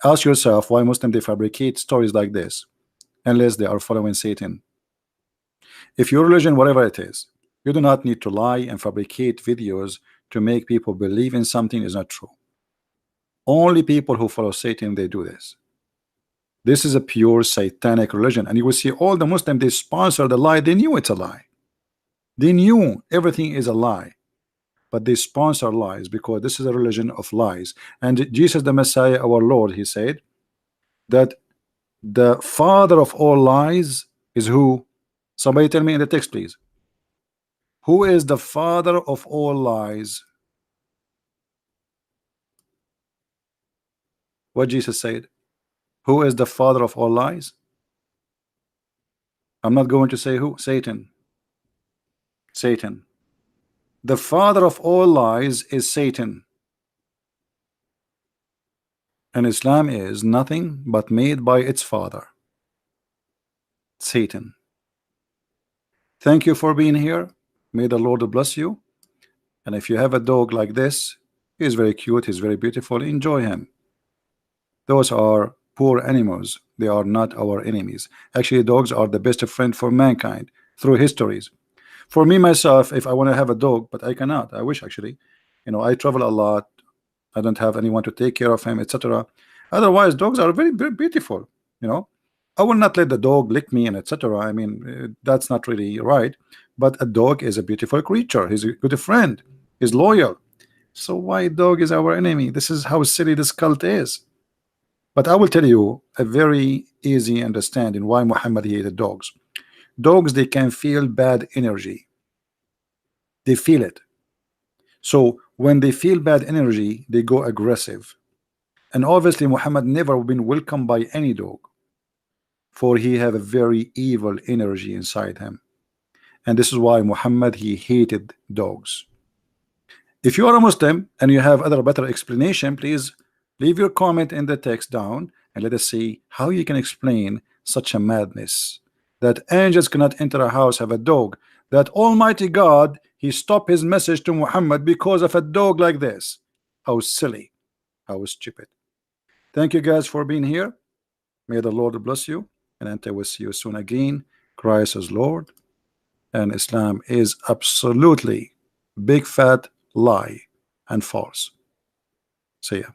Ask yourself why Muslims they fabricate stories like this, unless they are following Satan. If your religion, whatever it is, you do not need to lie and fabricate videos to make people believe in something is not true. Only people who follow Satan, they do this. This is a pure satanic religion, and you will see all the Muslims they sponsor the lie. They knew it's a lie. They knew everything is a lie. but they sponsor lies because this is a religion of lies. And Jesus the Messiah, our Lord, he said that the father of all lies is who? Somebody tell me in the text, please. Who is the father of all lies? What Jesus said. Who is the father of all lies? I'm not going to say who. Satan. Satan. The father of all lies is Satan. And Islam is nothing but made by its father, Satan. Thank you for being here. May the Lord bless you. And if you have a dog like this, he's very cute, he's very beautiful, enjoy him. Those are poor animals. They are not our enemies. Actually, dogs are the best friend for mankind through histories. For me myself, if I want to have a dog, but I cannot, I wish actually, you know, I travel a lot, I don't have anyone to take care of him, etc. Otherwise, dogs are very, very beautiful. You know, I will not let the dog lick me and etc. I mean, that's not really right. But a dog is a beautiful creature. He's a good friend. He's loyal. So why dog is our enemy? This is how silly this cult is. But I will tell you a very easy understanding why Muhammad hated dogs. Dogs, they can feel bad energy. They feel it. So when they feel bad energy, they go aggressive. And obviously Muhammad never been welcomed by any dog, for he have a very evil energy inside him. And this is why Muhammad, he hated dogs. If you are a Muslim and you have other better explanation, please leave your comment in the text down and let us see how you can explain such a madness, that angels cannot enter a house, have a dog, that Almighty God, he stopped his message to Muhammad because of a dog like this. How silly, how stupid. Thank you guys for being here. May the Lord bless you, and until we see you soon again. Christ is Lord, and Islam is absolutely big fat lie and false. See ya.